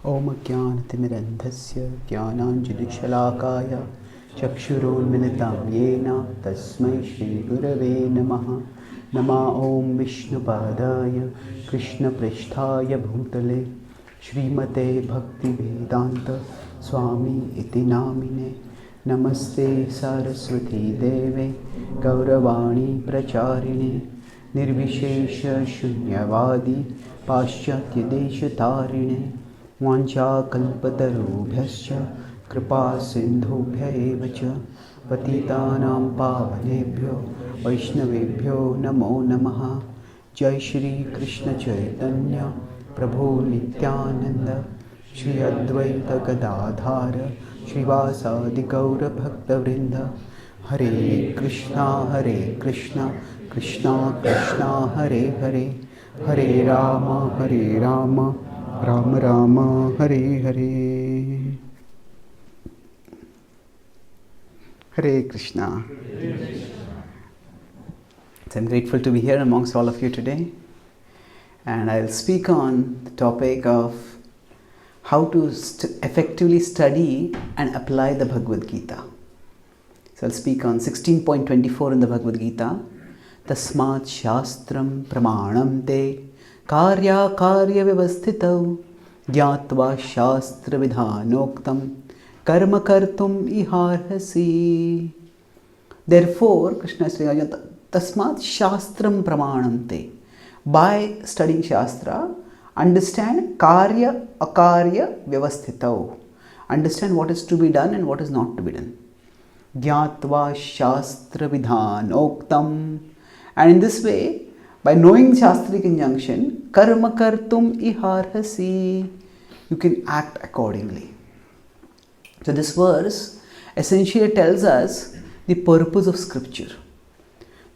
Om Jnanatimirandhasya Jnananjalikshalakaya Chakshurunmilitam Yena Tasmai Shri Gurave Namaha. Nama Om Vishnupadaya Krishna Prishthaya Bhutale Shrimate Bhakti Vedanta Swami Iti Namine. Namaste Saraswati Deve Gauravani Pracharine Nirvishesha Shunyavadi Paschatya Desha Tarine Vancha Kalpatarubhyascha Kripa Sindhubhya Evacha Patitanam Pavanebhyo Vaishnavebhyo Namo Namaha. Jai Shri Krishna Chaitanya Prabhu Nityananda Shri Advaita Gadadhara Shrivasadi Gaura Bhakta Vrinda. Hare Krishna Krishna Krishna Hare Hare, Hare Rama Rama Rama Hare Hare. Hare Krishna. So I'm grateful to be here amongst all of you today, and I'll speak on the topic of how to effectively study and apply the Bhagavad-gita. So I'll speak on 16.24 in the Bhagavad-gita. Tasmat shastram pramanam te karya vyavasthitau gyatva shastra vidhanoktam karma kartum iharhasi. Therefore, Krishna is saying, Tasmat shastram pramanam te. By studying Shastra, understand karya akarya vyavasthitau. Understand what is to be done and what is not to be done. Gyatva shastra vidhanoktam. And in this way, by knowing Shastric injunction, karma kartum iharhasi, you can act accordingly. So this verse essentially tells us the purpose of scripture.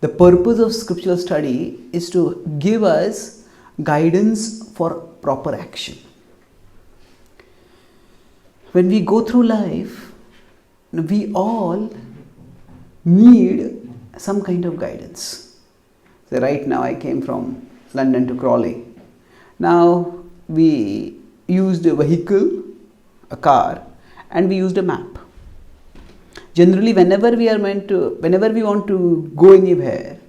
The purpose of scriptural study is to give us guidance for proper action. When we go through life, we all need some kind of guidance. So right now I came from London to Crawley. Now we used a vehicle, a car, and we used a map. Generally, whenever we want to go anywhere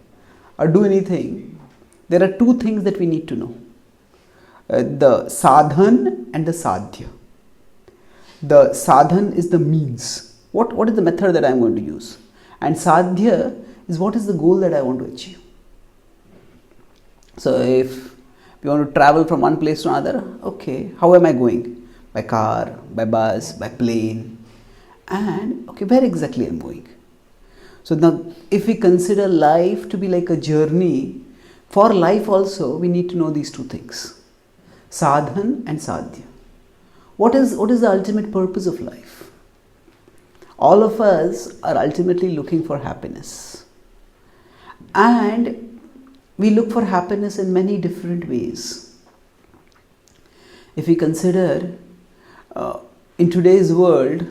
or do anything, there are two things that we need to know. The sadhan and the sadhya. The sadhan is the means. What is the method that I am going to use? And sadhya is what is the goal that I want to achieve. So if we want to travel from one place to another, okay, how am I going? By car, by bus, by plane. And okay, where exactly I am going? So now if we consider life to be like a journey, for life also we need to know these two things. Sadhan and sadhya. What is the ultimate purpose of life? All of us are ultimately looking for happiness. And we look for happiness in many different ways. If we consider in today's world,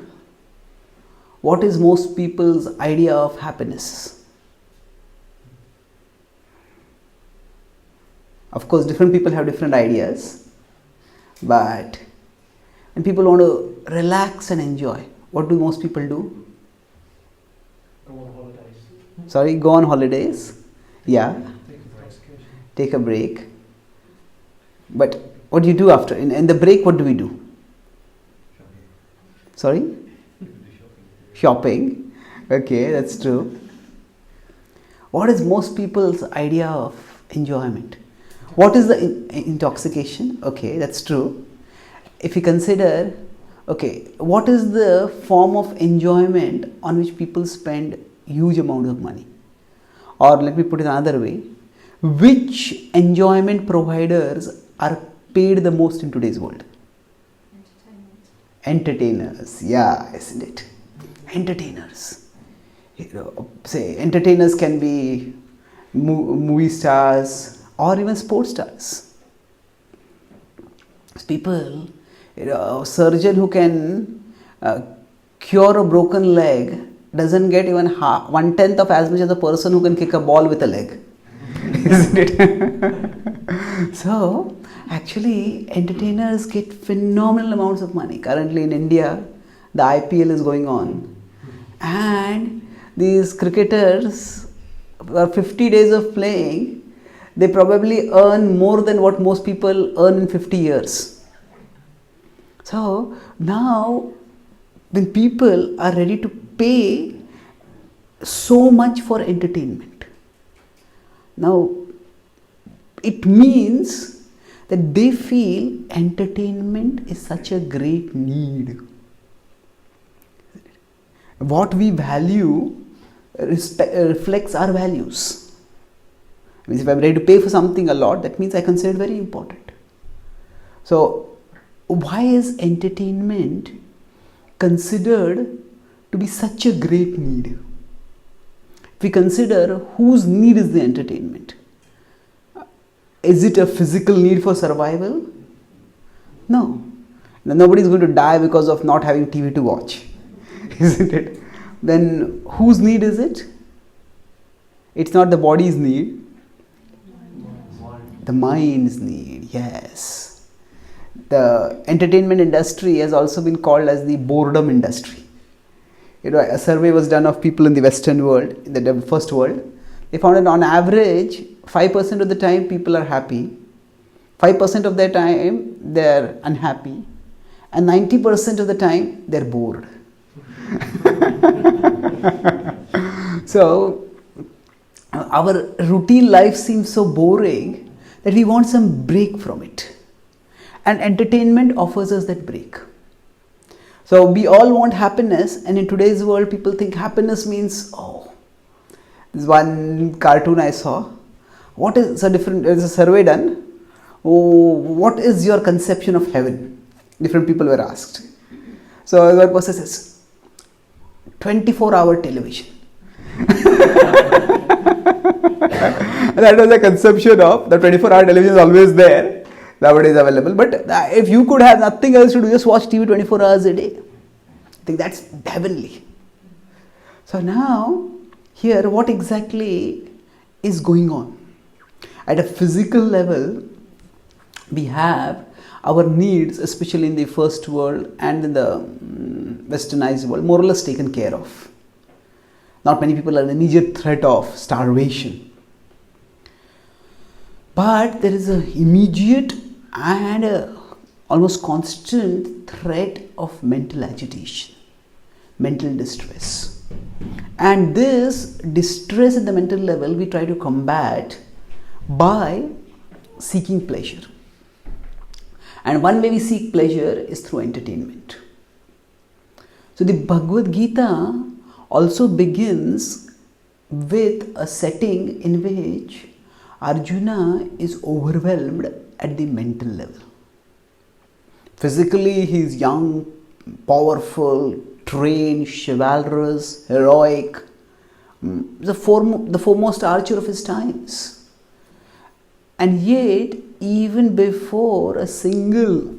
what is most people's idea of happiness? Of course, different people have different ideas, but when people want to relax and enjoy, what do most people do? Go on holidays. Sorry, go on holidays. Yeah. Take a break. But what do you do after? In the break, what do we do? Sorry? Shopping. Okay, that's true. What is most people's idea of enjoyment? What is the intoxication? Okay, that's true. If you consider, okay, what is the form of enjoyment on which people spend huge amount of money? Or let me put it another way, which enjoyment providers are paid the most in today's world? Entertainers. Yeah, isn't it? Entertainers. Say entertainers can be movie stars or even sports stars. People, a surgeon who can cure a broken leg doesn't get even 1/10 of as much as a person who can kick a ball with a leg. isn't it? So, actually, entertainers get phenomenal amounts of money. Currently in India, the IPL is going on, and these cricketers, for 50 days of playing, they probably earn more than what most people earn in 50 years. So, now, when people are ready to pay so much for entertainment, now it means that they feel entertainment is such a great need. What we value reflects our values. Means if I'm ready to pay for something a lot, that means I consider it very important. So, why is entertainment considered to be such a great need? If we consider whose need is the entertainment, is it a physical need for survival? No. Nobody is going to die because of not having TV to watch, isn't it? Then whose need is it? It's not the body's need, the mind's need, yes. The entertainment industry has also been called as the boredom industry. A survey was done of people in the Western world, in the first world. They found that on average, 5% of the time people are happy, 5% of their time they're unhappy, and 90% of the time they're bored. So, our routine life seems so boring that we want some break from it. And entertainment offers us that break. So we all want happiness, and in today's world people think happiness means, this one cartoon I saw, there's a survey done, what is your conception of heaven? Different people were asked. So one person says, 24-hour television. That was the conception of the 24-hour television is always there, nowadays available. But if you could have nothing else to do, just watch TV 24 hours a day. I think that's heavenly. So now, here what exactly is going on? At a physical level, we have our needs, especially in the first world and in the westernized world, more or less taken care of. Not many people are in immediate threat of starvation. But there is an immediate and almost constant threat of mental agitation, mental distress. And this distress at the mental level we try to combat by seeking pleasure. And one way we seek pleasure is through entertainment. So the Bhagavad-gita also begins with a setting in which Arjuna is overwhelmed at the mental level. Physically, he is young, powerful, trained, chivalrous, heroic, the foremost archer of his times. And yet, even before a single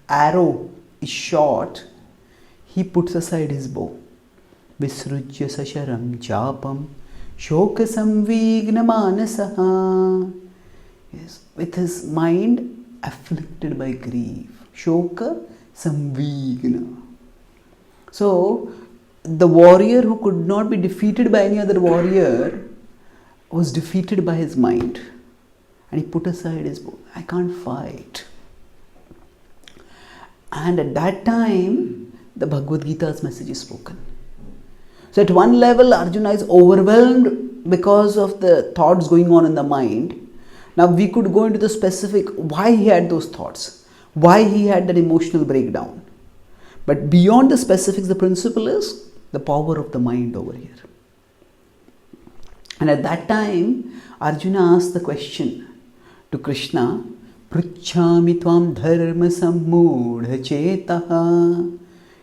arrow is shot, he puts aside his bow. Visrujya sasharam chapam shoka samvigna manasaha. Yes, with his mind afflicted by grief. Shoka samvigna. So, the warrior who could not be defeated by any other warrior was defeated by his mind. And he put aside his bow. I can't fight. And at that time, the Bhagavad-gita's message is spoken. So at one level, Arjuna is overwhelmed because of the thoughts going on in the mind. Now we could go into the specific why he had those thoughts, why he had that emotional breakdown. But beyond the specifics, the principle is the power of the mind over here. And at that time, Arjuna asked the question to Krishna, Pruchhami tvam dharma sammudha chetaha.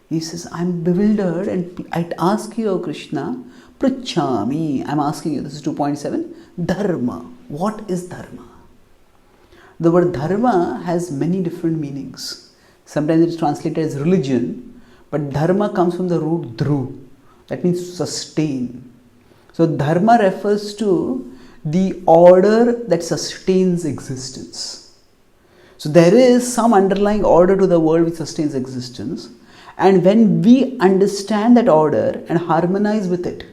He says, I'm bewildered and I'd ask you, O Krishna, Pruchhami, I'm asking you, this is 2.7, Dharma. What is Dharma? The word Dharma has many different meanings. Sometimes it's translated as religion, but Dharma comes from the root dhru, that means sustain. So Dharma refers to the order that sustains existence. So there is some underlying order to the world which sustains existence, and when we understand that order and harmonize with it,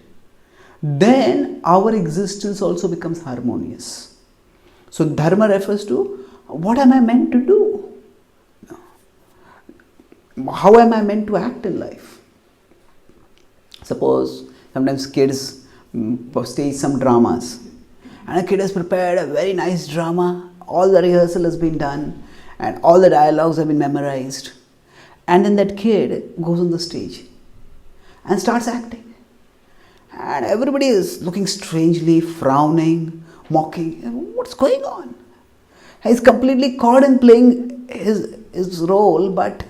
then our existence also becomes harmonious. So Dharma refers to, what am I meant to do? How am I meant to act in life? Suppose sometimes kids stage some dramas, and a kid has prepared a very nice drama, all the rehearsal has been done and all the dialogues have been memorized, and then that kid goes on the stage and starts acting, and everybody is looking strangely, frowning, mocking. What's going on? He's completely caught in playing his role, but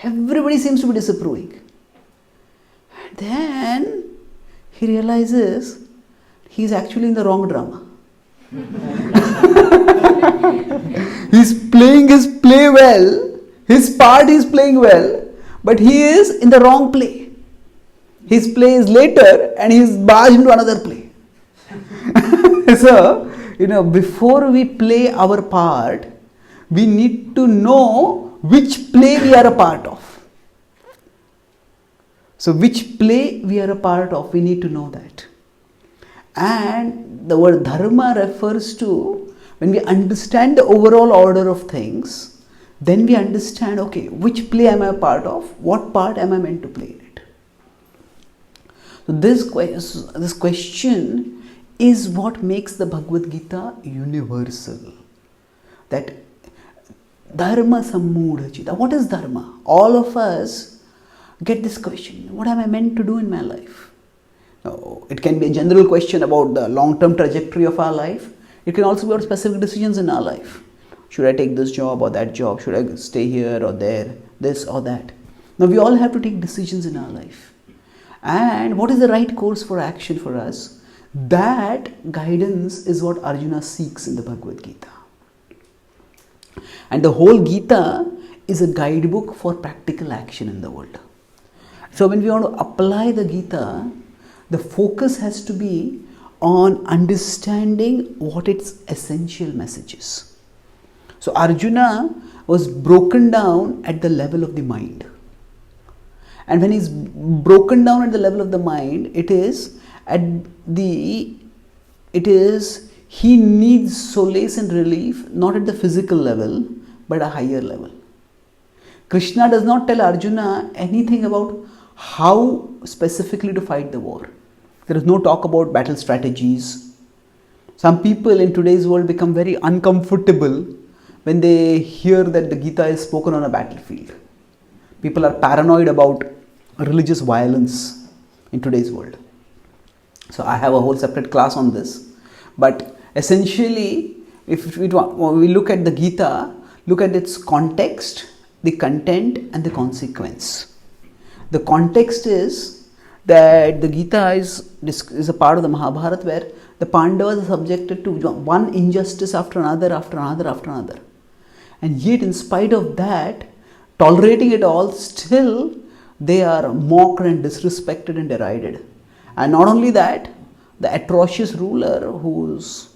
everybody seems to be disapproving. And then he realizes he's actually in the wrong drama. He's playing his play well, his part is playing well, but he is in the wrong play. His play is later and he's barged into another play. So, before we play our part, we need to know which play we are a part of. So which play we are a part of, we need to know that. And the word Dharma refers to, when we understand the overall order of things, then we understand, okay, which play am I a part of, what part am I meant to play in it. So this question is what makes the Bhagavad-gita universal. That Dharma Sammudhachita. What is Dharma? All of us get this question. What am I meant to do in my life? Now, it can be a general question about the long-term trajectory of our life. It can also be about specific decisions in our life. Should I take this job or that job? Should I stay here or there? This or that? Now, we all have to take decisions in our life. And what is the right course for action for us? That guidance is what Arjuna seeks in the Bhagavad-gita. And the whole Gita is a guidebook for practical action in the world. So when we want to apply the Gita, the focus has to be on understanding what its essential message is. So Arjuna was broken down at the level of the mind. And when he's broken down at the level of the mind, he needs solace and relief, not at the physical level, but a higher level. Krishna does not tell Arjuna anything about how specifically to fight the war. There is no talk about battle strategies. Some people in today's world become very uncomfortable when they hear that the Gita is spoken on a battlefield. People are paranoid about religious violence in today's world. So I have a whole separate class on this. But essentially, if we look at the Gita, look at its context, the content and the consequence. The context is that the Gita is a part of the Mahabharata where the Pandavas are subjected to one injustice after another, after another, after another. And yet in spite of that, tolerating it all, still they are mocked and disrespected and derided. And not only that, the atrocious ruler who's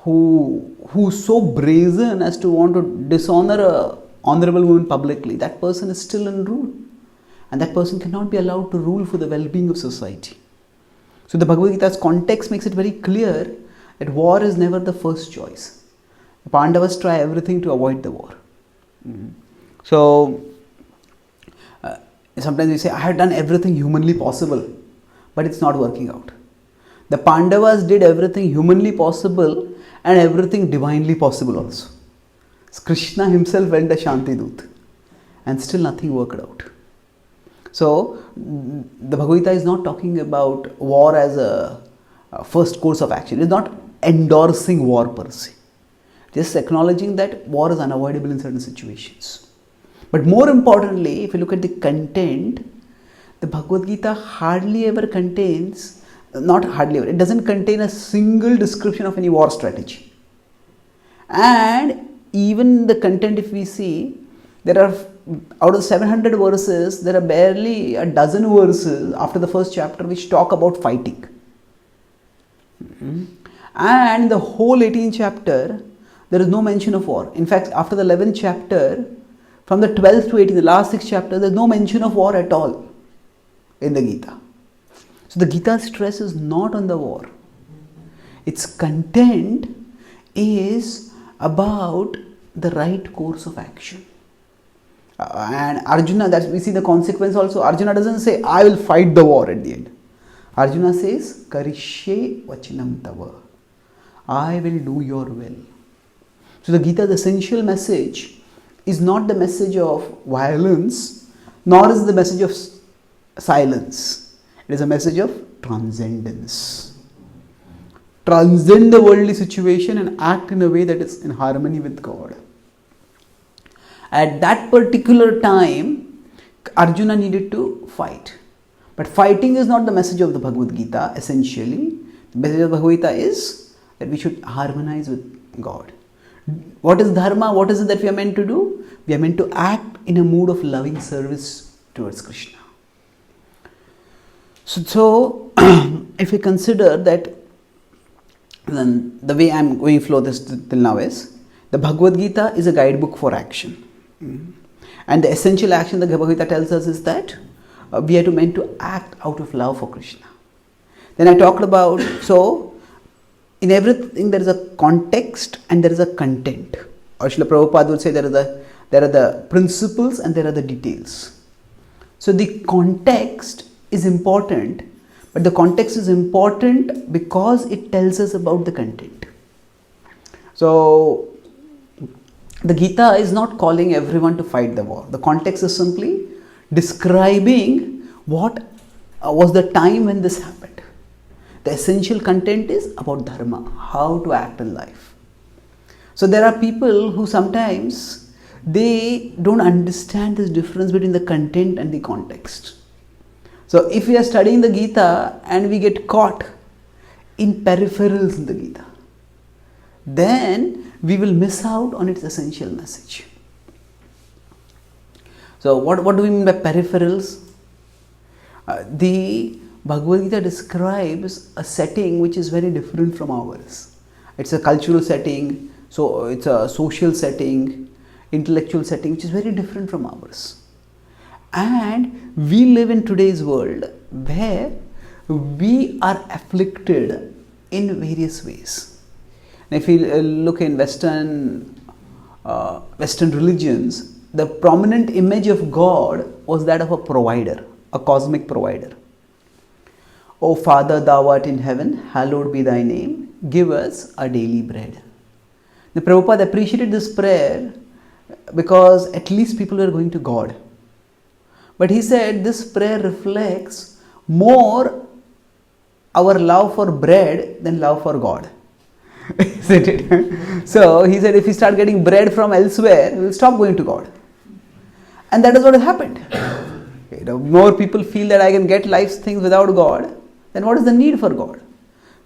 so brazen as to want to dishonor a honorable woman publicly, that person is still in rule. And that person cannot be allowed to rule for the well-being of society. So the Bhagavad Gita's context makes it very clear that war is never the first choice. The Pandavas try everything to avoid the war. So sometimes we say, I have done everything humanly possible, but it's not working out. The Pandavas did everything humanly possible and everything divinely possible also. Krishna himself went a Shanti Dut and still nothing worked out. So the Bhagavad Gita is not talking about war as a first course of action. It is not endorsing war per se. Just acknowledging that war is unavoidable in certain situations. But more importantly, if you look at the content, the Bhagavad Gita hardly ever contains, not hardly ever, it doesn't contain a single description of any war strategy. And even the content, if we see, there are, out of 700 verses, there are barely a dozen verses after the first chapter which talk about fighting. And the whole 18th chapter, there is no mention of war. In fact, after the 11th chapter, from the 12th to 18th, the last 6 chapters, there is no mention of war at all in the Gita. So the Gita's stress is not on the war. Its content is about the right course of action. And Arjuna, that we see the consequence also. Arjuna doesn't say, I will fight the war at the end. Arjuna says, Karishye vachinam tava. I will do your will. So the Gita's essential message is not the message of violence, nor is the message of silence. It is a message of transcendence. Transcend the worldly situation and act in a way that is in harmony with God. At that particular time, Arjuna needed to fight. But fighting is not the message of the Bhagavad-gita, essentially. The message of the Bhagavad-gita is that we should harmonize with God. What is Dharma? What is it that we are meant to do? We are meant to act in a mood of loving service towards Krishna. So if we consider that, then the way I am going to flow this till now is, the Bhagavad-gita is a guidebook for action. And the essential action the Bhagavad-gita tells us is that we are meant to act out of love for Krishna. Then I talked about, so in everything there is a context and there is a content. Or Srila Prabhupada would say there are the principles and there are the details. So the context is important, but the context is important because it tells us about the content. So the Gita is not calling everyone to fight the war. The context is simply describing what was the time when this happened. The essential content is about Dharma, how to act in life. So there are people who sometimes they don't understand this difference between the content and the context. So if we are studying the Gita and we get caught in peripherals in the Gita, then we will miss out on its essential message. So what do we mean by peripherals? The Bhagavad-gita describes a setting which is very different from ours. It's a cultural setting, so it's a social setting, intellectual setting which is very different from ours. And we live in today's world where we are afflicted in various ways. If you look in Western religions, the prominent image of God was that of a provider, a cosmic provider. O Father, thou art in heaven, hallowed be thy name, give us our daily bread. The Prabhupada appreciated this prayer because at least people were going to God. But he said this prayer reflects more our love for bread than love for God. Isn't it? So he said if we start getting bread from elsewhere, we will stop going to God. And that is what has happened. More people feel that I can get life's things without God, then what is the need for God?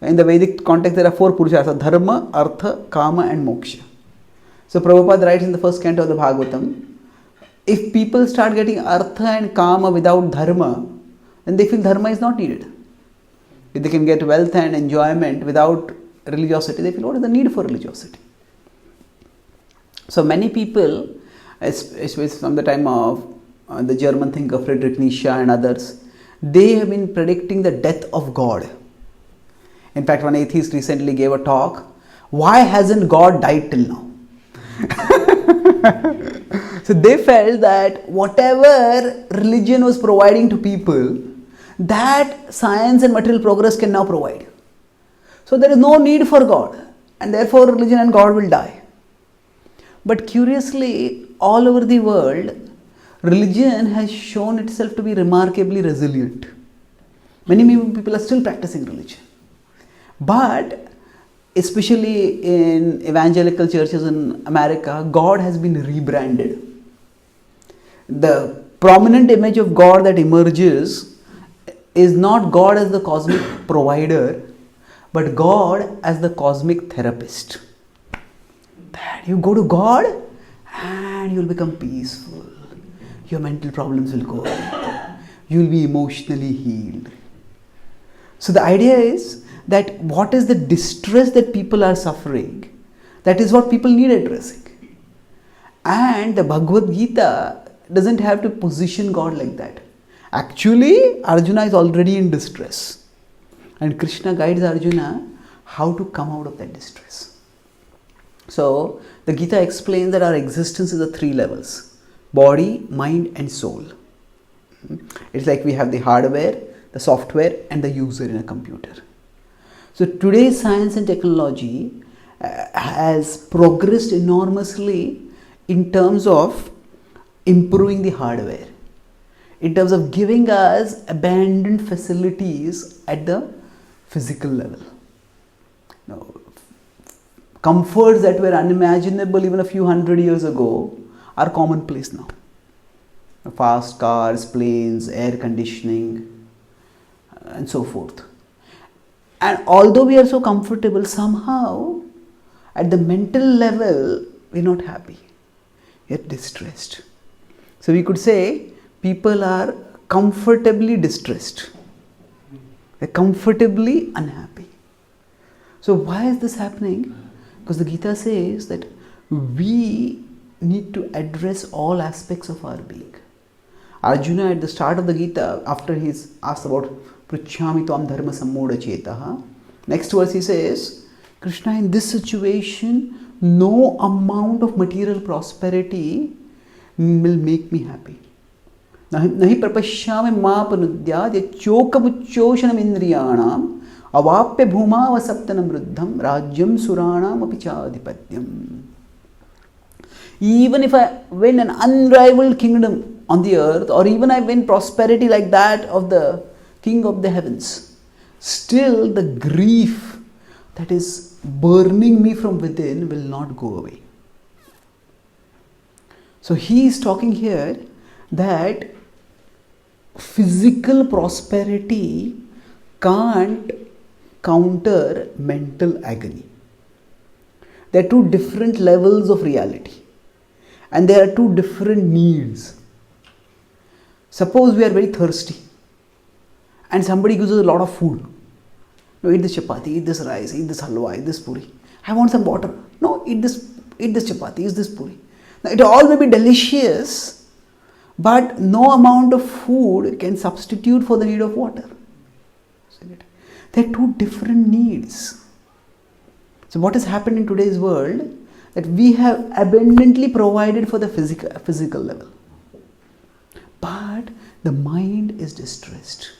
In the Vedic context, there are 4 Purushas: Dharma, Artha, Kama and Moksha. So Prabhupada writes in the first canto of the Bhagavatam, if people start getting Artha and Kama without Dharma, then they feel Dharma is not needed. If they can get wealth and enjoyment without religiosity, they feel what is the need for religiosity? So many people, especially from the time of the German thinker Friedrich Nietzsche and others, they have been predicting the death of God. In fact, one atheist recently gave a talk, why hasn't God died till now? So they felt that whatever religion was providing to people, that science and material progress can now provide. So there is no need for God, and therefore religion and God will die. But curiously, all over the world, religion has shown itself to be remarkably resilient. Many people are still practicing religion. But especially in evangelical churches in America, God has been rebranded. The prominent image of God that emerges is not God as the cosmic provider, but God as the cosmic therapist. That you go to God and you will become peaceful. Your mental problems will go away. You will be emotionally healed. So the idea is that what is the distress that people are suffering, that is what people need addressing. And the Bhagavad-gita doesn't have to position God like that. Actually, Arjuna is already in distress. And Krishna guides Arjuna how to come out of that distress. So, the Gita explains that our existence is at 3 levels: body, mind and soul. It's like we have the hardware, the software and the user in a computer. So, today's science and technology has progressed enormously in terms of improving the hardware, in terms of giving us abandoned facilities at the physical level. Now, comforts that were unimaginable even a few hundred years ago are commonplace now. Fast cars, planes, air conditioning, and so forth. And although we are so comfortable, somehow at the mental level we are not happy, we are distressed. So we could say people are comfortably distressed, they are comfortably unhappy. So why is this happening? Because the Gita says that we need to address all aspects of our being. Arjuna at the start of the Gita, after he's asked about Pruchhami Tvam Dharma Sammoda Chetaha, next verse he says, Krishna, in this situation, no amount of material prosperity will make me happy. Nahi prapashyami ma panudyad yachokamuchoshanam indriyanam avapya bhuma vasaptanam ruddham rajyam suranam apichadipadyam. Even if I win an unrivaled kingdom on the earth, or even I win prosperity like that of the King of the heavens, still the grief that is burning me from within will not go away. So he is talking here that physical prosperity can't counter mental agony. There are 2 different levels of reality, and there are 2 different needs. Suppose we are very thirsty and somebody gives us a lot of food. No, eat this chapati, eat this rice, eat this halwa, eat this puri. I want some water. No, eat this chapati, eat this puri. Now, it all may be delicious, but no amount of food can substitute for the need of water. There are 2 different needs. So what has happened in today's world, that we have abundantly provided for the physical level, but the mind is distressed.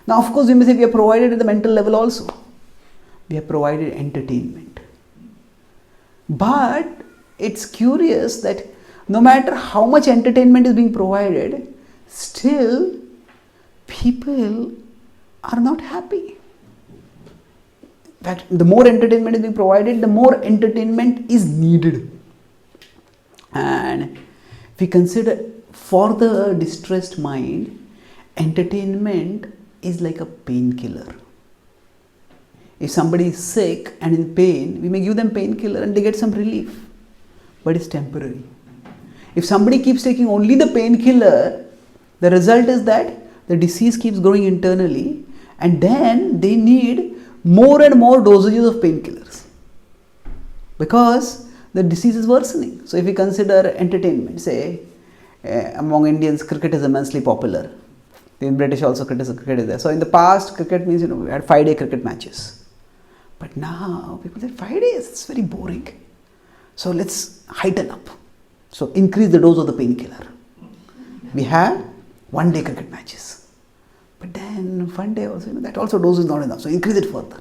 Now, of course, we may say we have provided at the mental level also. We have provided entertainment. But it's curious that no matter how much entertainment is being provided, still people are not happy. In fact, the more entertainment is being provided, the more entertainment is needed. And if we consider, for the distressed mind, entertainment is like a painkiller. If somebody is sick and in pain, we may give them painkiller and they get some relief, but it's temporary. If somebody keeps taking only the painkiller, the result is that the disease keeps growing internally, and then they need more and more dosages of painkillers because the disease is worsening. So if we consider entertainment, say among Indians, cricket is immensely popular. In British also cricket is there. So in the past, cricket means, we had 5-day cricket matches. But now people say 5 days, it's very boring. So let's heighten up. So increase the dose of the painkiller. We have 1-day cricket matches. But then 1 day also, that also dose is not enough. So increase it further.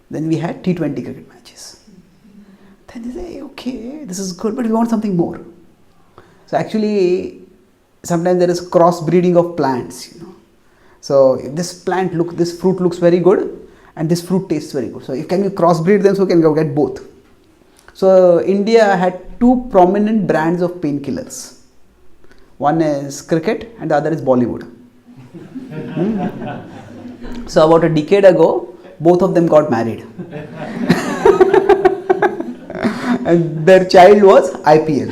Then we had T20 cricket matches. Then they say, okay, this is good, but we want something more. So actually, sometimes there is crossbreeding of plants, So if this fruit looks very good and this fruit tastes very good. So if can you crossbreed them, so you can go get both. So India had 2 prominent brands of painkillers. One is cricket and the other is Bollywood. So about a decade ago, both of them got married. And their child was IPL.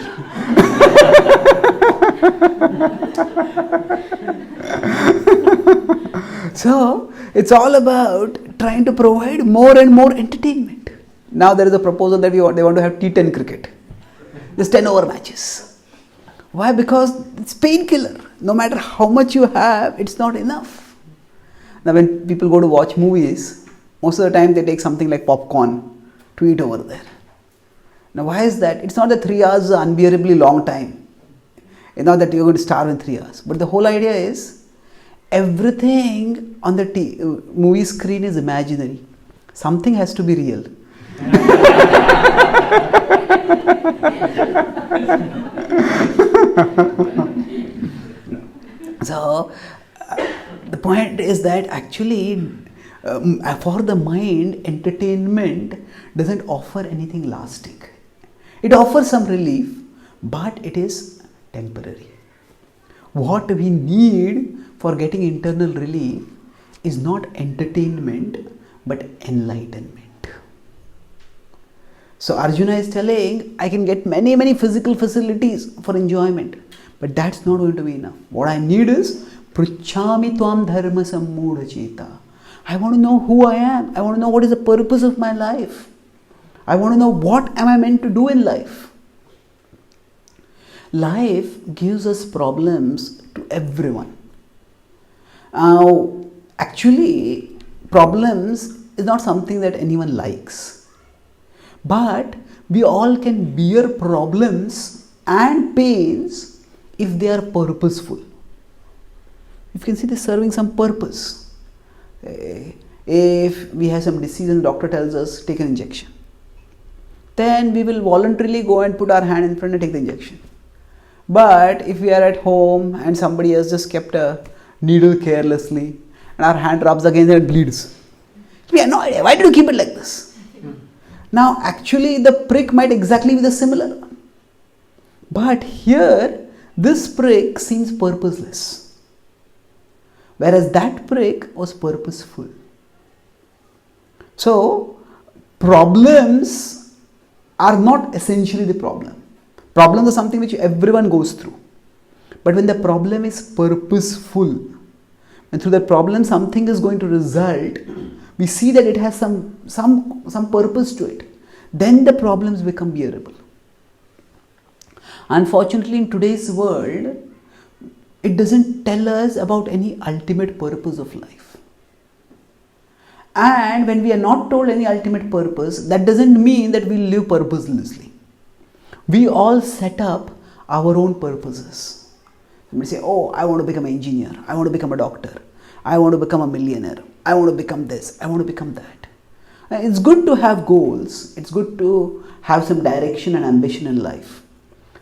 So It's all about trying to provide more and more entertainment. Now there is a proposal that they want to have T10 cricket. Just 10 over matches. Why? Because it's painkiller. No matter how much you have, it's not enough. Now when people go to watch movies, most of the time they take something like popcorn to eat over there. Now why is that? It's not that 3 hours is an unbearably long time. It's not that you're going to starve in 3 hours. But the whole idea is, everything on the movie screen is imaginary. Something has to be real. So, the point is that actually, for the mind, entertainment doesn't offer anything lasting. It offers some relief, but it is temporary. What we need for getting internal relief is not entertainment, but enlightenment. So Arjuna is telling, I can get many physical facilities for enjoyment, but that's not going to be enough. What I need is Pruchami Tvam Dharma Sammudha Cheta. I want to know who I am. I want to know what is the purpose of my life. I want to know what am I meant to do in life. Life gives us problems to everyone. Now, actually, problems is not something that anyone likes. But we all can bear problems and pains if they are purposeful. You can see they're serving some purpose. If we have some disease and the doctor tells us take an injection, then we will voluntarily go and put our hand in front and take the injection. But if we are at home and somebody has just kept a needle carelessly and our hand rubs against it and bleeds, we have no idea. Why did you keep it like this? Now actually the prick might exactly be the similar one. But here this prick seems purposeless, whereas that prick was purposeful. So problems are not essentially the problem. Problems are something which everyone goes through. But when the problem is purposeful, and through that problem something is going to result, we see that it has some purpose to it, then the problems become bearable. Unfortunately, in today's world, it doesn't tell us about any ultimate purpose of life. And when we are not told any ultimate purpose, that doesn't mean that we live purposelessly. We all set up our own purposes. Somebody say, oh, I want to become an engineer, I want to become a doctor, I want to become a millionaire, I want to become this, I want to become that. It's good to have goals, it's good to have some direction and ambition in life.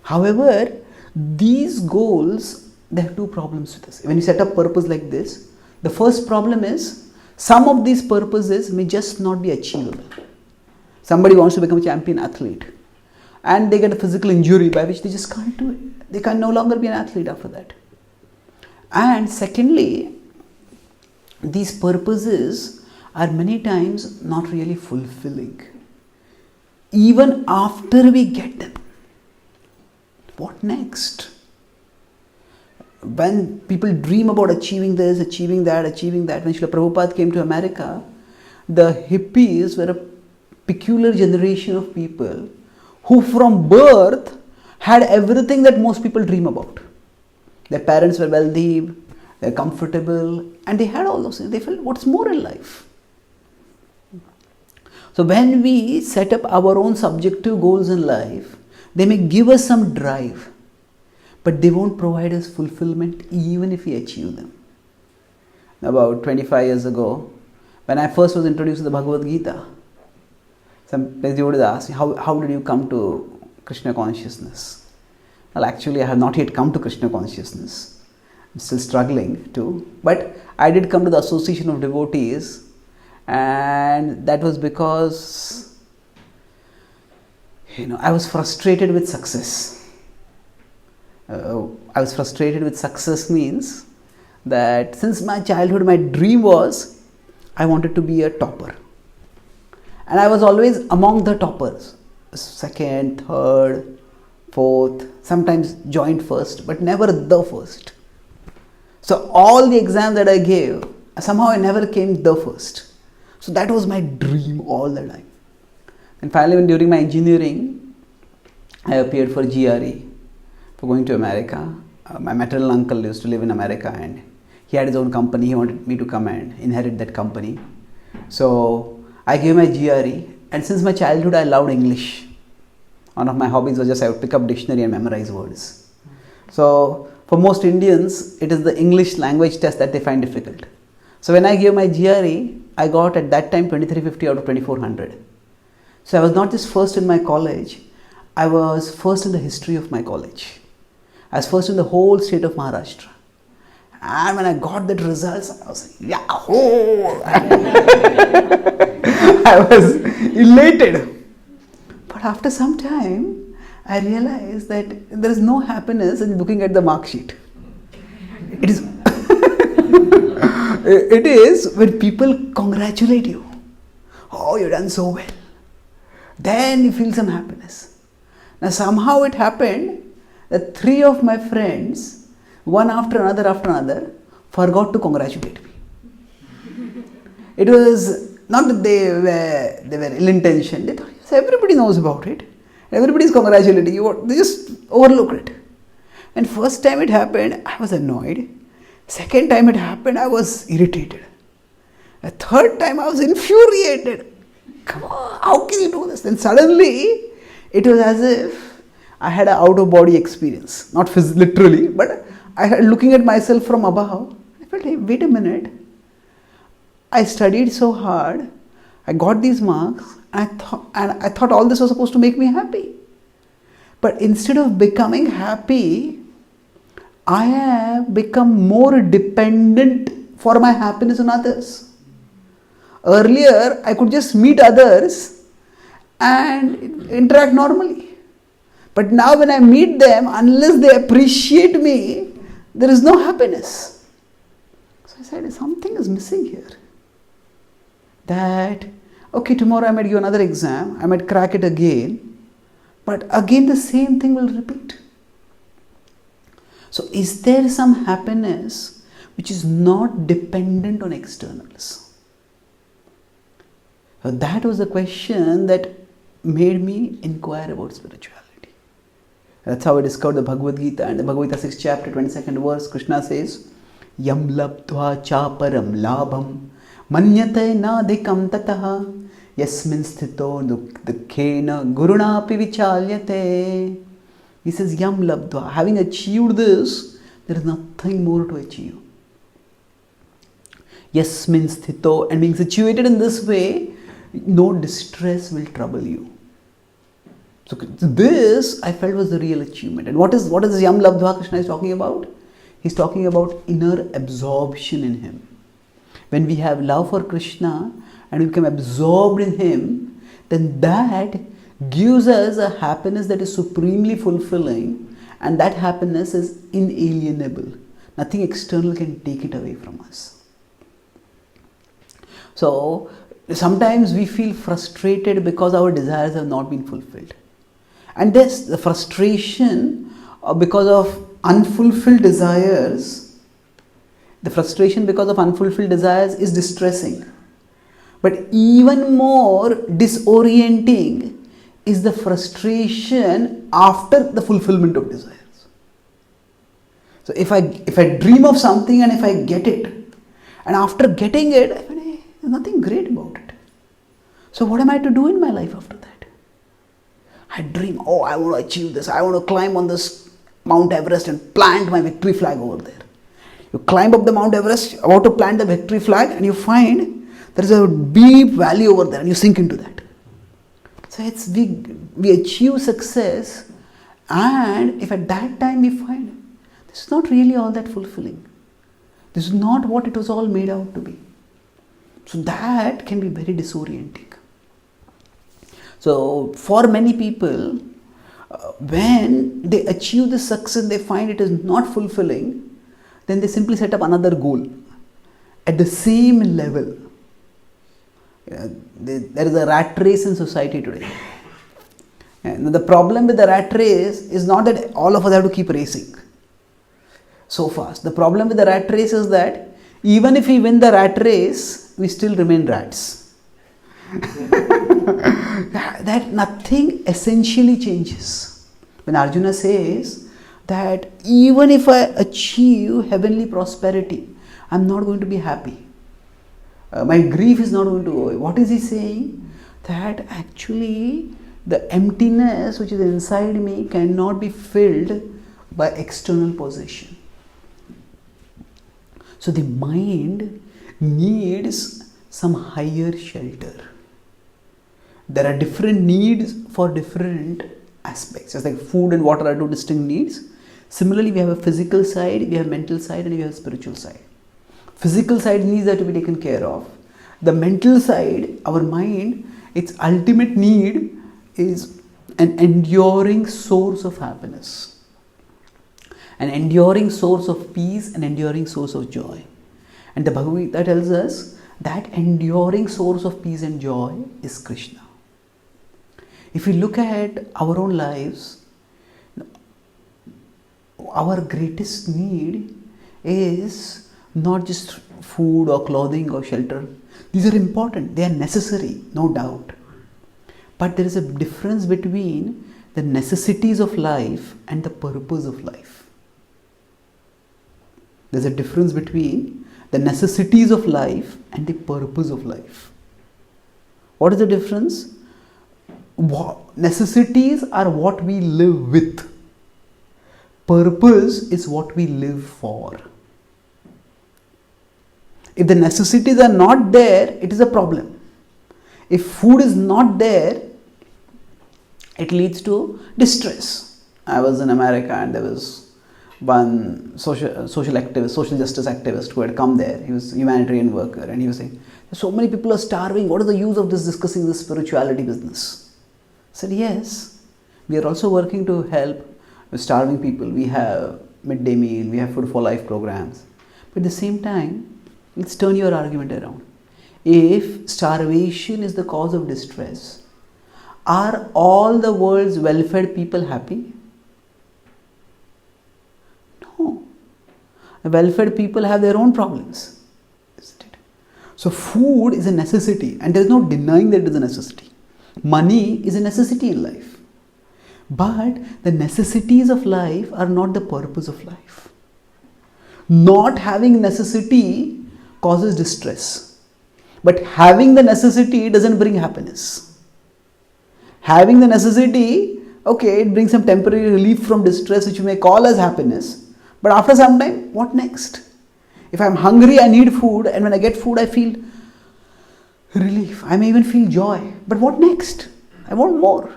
However, these goals, they have two problems with us. When you set up purpose like this, the first problem is, some of these purposes may just not be achievable. Somebody wants to become a champion athlete and they get a physical injury by which they just can't do it. They can no longer be an athlete after that. And secondly, these purposes are many times not really fulfilling. Even after we get them, what next? When people dream about achieving this, achieving that, when Srila Prabhupada came to America, the hippies were a peculiar generation of people who from birth had everything that most people dream about. Their parents were wealthy, they're comfortable, and they had all those things. They felt, what's more in life? So when we set up our own subjective goals in life, they may give us some drive, but they won't provide us fulfillment even if we achieve them. About 25 years ago, when I first was introduced to the Bhagavad-gita, somebody would ask me, how did you come to Krishna consciousness? Well, actually, I have not yet come to Krishna consciousness. I'm still struggling to. But I did come to the association of devotees, and that was because, I was frustrated with success. I was frustrated with success means that since my childhood, my dream was I wanted to be a topper. And I was always among the toppers, second, third, fourth, sometimes joint first, but never the first. So all the exams that I gave, somehow I never came the first. So that was my dream all the time. And finally, when during my engineering, I appeared for GRE, for going to America. My maternal uncle used to live in America and he had his own company. He wanted me to come and inherit that company. So I gave my GRE, and since my childhood I loved English. One of my hobbies was just I would pick up dictionary and memorize words. So for most Indians, it is the English language test that they find difficult. So when I gave my GRE, I got at that time 2350 out of 2400. So I was not just first in my college, I was first in the history of my college. I was first in the whole state of Maharashtra. And when I got that results, I was like, yahoo! I was elated. But after some time, I realized that there is no happiness in looking at the mark sheet. It is, it is when people congratulate you. Oh, you've done so well. Then you feel some happiness. Now somehow it happened that 3 of my friends, one after another, forgot to congratulate me. It was not that they were ill-intentioned. They thought, yes, everybody knows about it. Everybody is congratulating you. They just overlooked it. And first time it happened, I was annoyed. Second time it happened, I was irritated. The third time, I was infuriated. Come on, how can you do this? Then suddenly, it was as if I had an out-of-body experience. Not literally, but I had looking at myself from above. I felt, hey, wait a minute. I studied so hard. I got these marks. I thought all this was supposed to make me happy. But instead of becoming happy, I have become more dependent for my happiness on others. Earlier, I could just meet others and interact normally. But now when I meet them, unless they appreciate me, there is no happiness. So I said, something is missing here. That, okay, tomorrow I might give another exam, I might crack it again, but again the same thing will repeat. So is there some happiness which is not dependent on externals? So that was the question that made me inquire about spirituality. That's how I discovered the Bhagavad-gita. And the Bhagavad-gita 6th chapter, 22nd verse, Krishna says, Yam labdva chaparam labham manyate nadhikam tataha yasmin sthito dukkhena gurunapi vichalyate. He says, Yam labdva. Having achieved this, there is nothing more to achieve. Yasmin sthito. And being situated in this way, no distress will trouble you. So this, I felt, was the real achievement. And what is Yam Labdva Krishna is talking about? He's talking about inner absorption in him. When we have love for Krishna and we become absorbed in him, then that gives us a happiness that is supremely fulfilling, and that happiness is inalienable. Nothing external can take it away from us. So sometimes we feel frustrated because our desires have not been fulfilled. And this, the frustration because of unfulfilled desires, is distressing. But even more disorienting is the frustration after the fulfillment of desires. So if I dream of something and if I get it, and after getting it, I find, hey, there's nothing great about it. So what am I to do in my life after that? I dream, oh, I want to achieve this. I want to climb on this Mount Everest and plant my victory flag over there. You climb up the Mount Everest, about to plant the victory flag, and you find there is a deep valley over there, and you sink into that. So we achieve success, and if at that time we find this is not really all that fulfilling. This is not what it was all made out to be. So that can be very disorienting. So for many people, when they achieve the success, they find it is not fulfilling, then they simply set up another goal at the same level. There is a rat race in society today. And the problem with the rat race is not that all of us have to keep racing so fast. The problem with the rat race is that Even if we win the rat race, we still remain rats. That nothing essentially changes. When Arjuna says that even if I achieve heavenly prosperity, I'm not going to be happy. My grief is not going to go away. What is he saying? That actually the emptiness which is inside me cannot be filled by external possession. So the mind needs some higher shelter. There are different needs for different aspects. Just like food and water are two distinct needs. Similarly, we have a physical side, we have mental side, and we have a spiritual side. Physical side needs are to be taken care of. The mental side, our mind, its ultimate need is an enduring source of happiness, an enduring source of peace, an enduring source of joy. And the Bhagavad-gita tells us that enduring source of peace and joy is Krishna. If we look at our own lives, our greatest need is not just food or clothing or shelter. These are important, they are necessary, no doubt. But there is a difference between the necessities of life and the purpose of life. There's a difference between the necessities of life and the purpose of life. What is the difference? Necessities are what we live with. Purpose is what we live for. If the necessities are not there, it is a problem. If food is not there, it leads to distress. I was in America and there was one social activist, social justice activist who had come there. He was a humanitarian worker and he was saying, so many people are starving. What is the use of discussing this spirituality business? I said, yes, we are also working to help starving people. We have midday meal, we have food for life programs. But at the same time, let's turn your argument around. If starvation is the cause of distress, are all the world's well-fed people happy? No. Well-fed people have their own problems. Isn't it? So food is a necessity and there is no denying that it is a necessity. Money is a necessity in life. But the necessities of life are not the purpose of life. Not having necessity causes distress. But having the necessity doesn't bring happiness. Having the necessity, okay, it brings some temporary relief from distress which you may call as happiness. But after some time, what next? If I'm hungry, I need food, and when I get food, I feel relief. I may even feel joy. But what next? I want more.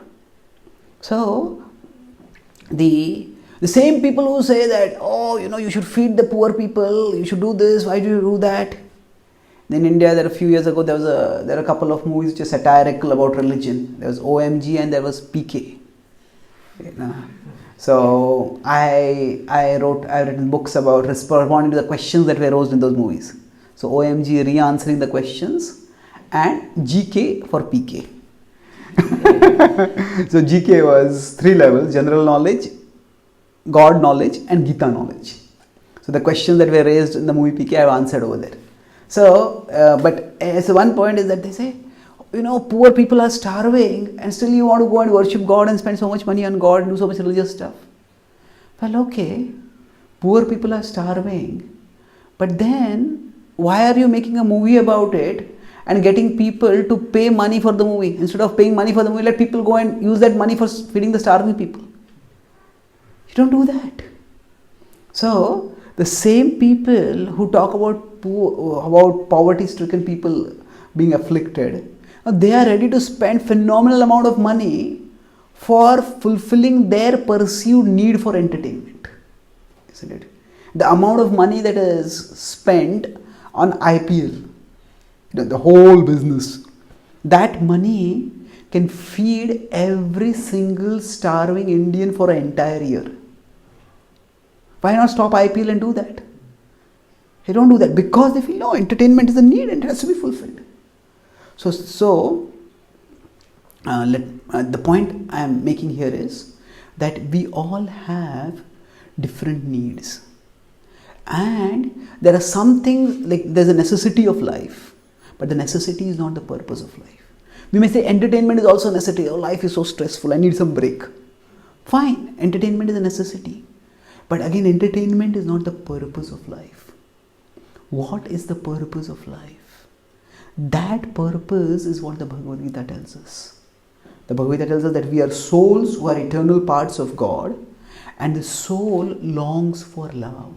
So, the same people who say that, oh, you should feed the poor people, you should do this, why do you do that? In India, there a few years ago, there are a couple of movies which are satirical about religion. There was OMG and there was PK. So I written books about responding to the questions that were raised in those movies. So OMG re-answering the questions and GK for PK. So GK was 3 levels: general knowledge, God knowledge and Gita knowledge. So the questions that were raised in the movie PK I have answered over there. So, so one point is that they say, poor people are starving and still you want to go and worship God and spend so much money on God and do so much religious stuff. Well, okay, poor people are starving, but then why are you making a movie about it and getting people to pay money for the movie? Instead of paying money for the movie, let people go and use that money for feeding the starving people. You don't do that. So, the same people who talk about poverty-stricken people being afflicted, they are ready to spend phenomenal amount of money for fulfilling their perceived need for entertainment. Isn't it? The amount of money that is spent on IPL, the whole business, that money can feed every single starving Indian for an entire year. Why not stop IPL and do that? They don't do that because they feel, no, entertainment is a need and it has to be fulfilled. So the point I am making here is that we all have different needs. And there are some things, like there's a necessity of life, but the necessity is not the purpose of life. We may say entertainment is also a necessity. Oh, life is so stressful, I need some break. Fine, entertainment is a necessity. But again, entertainment is not the purpose of life. What is the purpose of life? That purpose is what the Bhagavad-gita tells us. The Bhagavad-gita tells us that we are souls who are eternal parts of God, and the soul longs for love.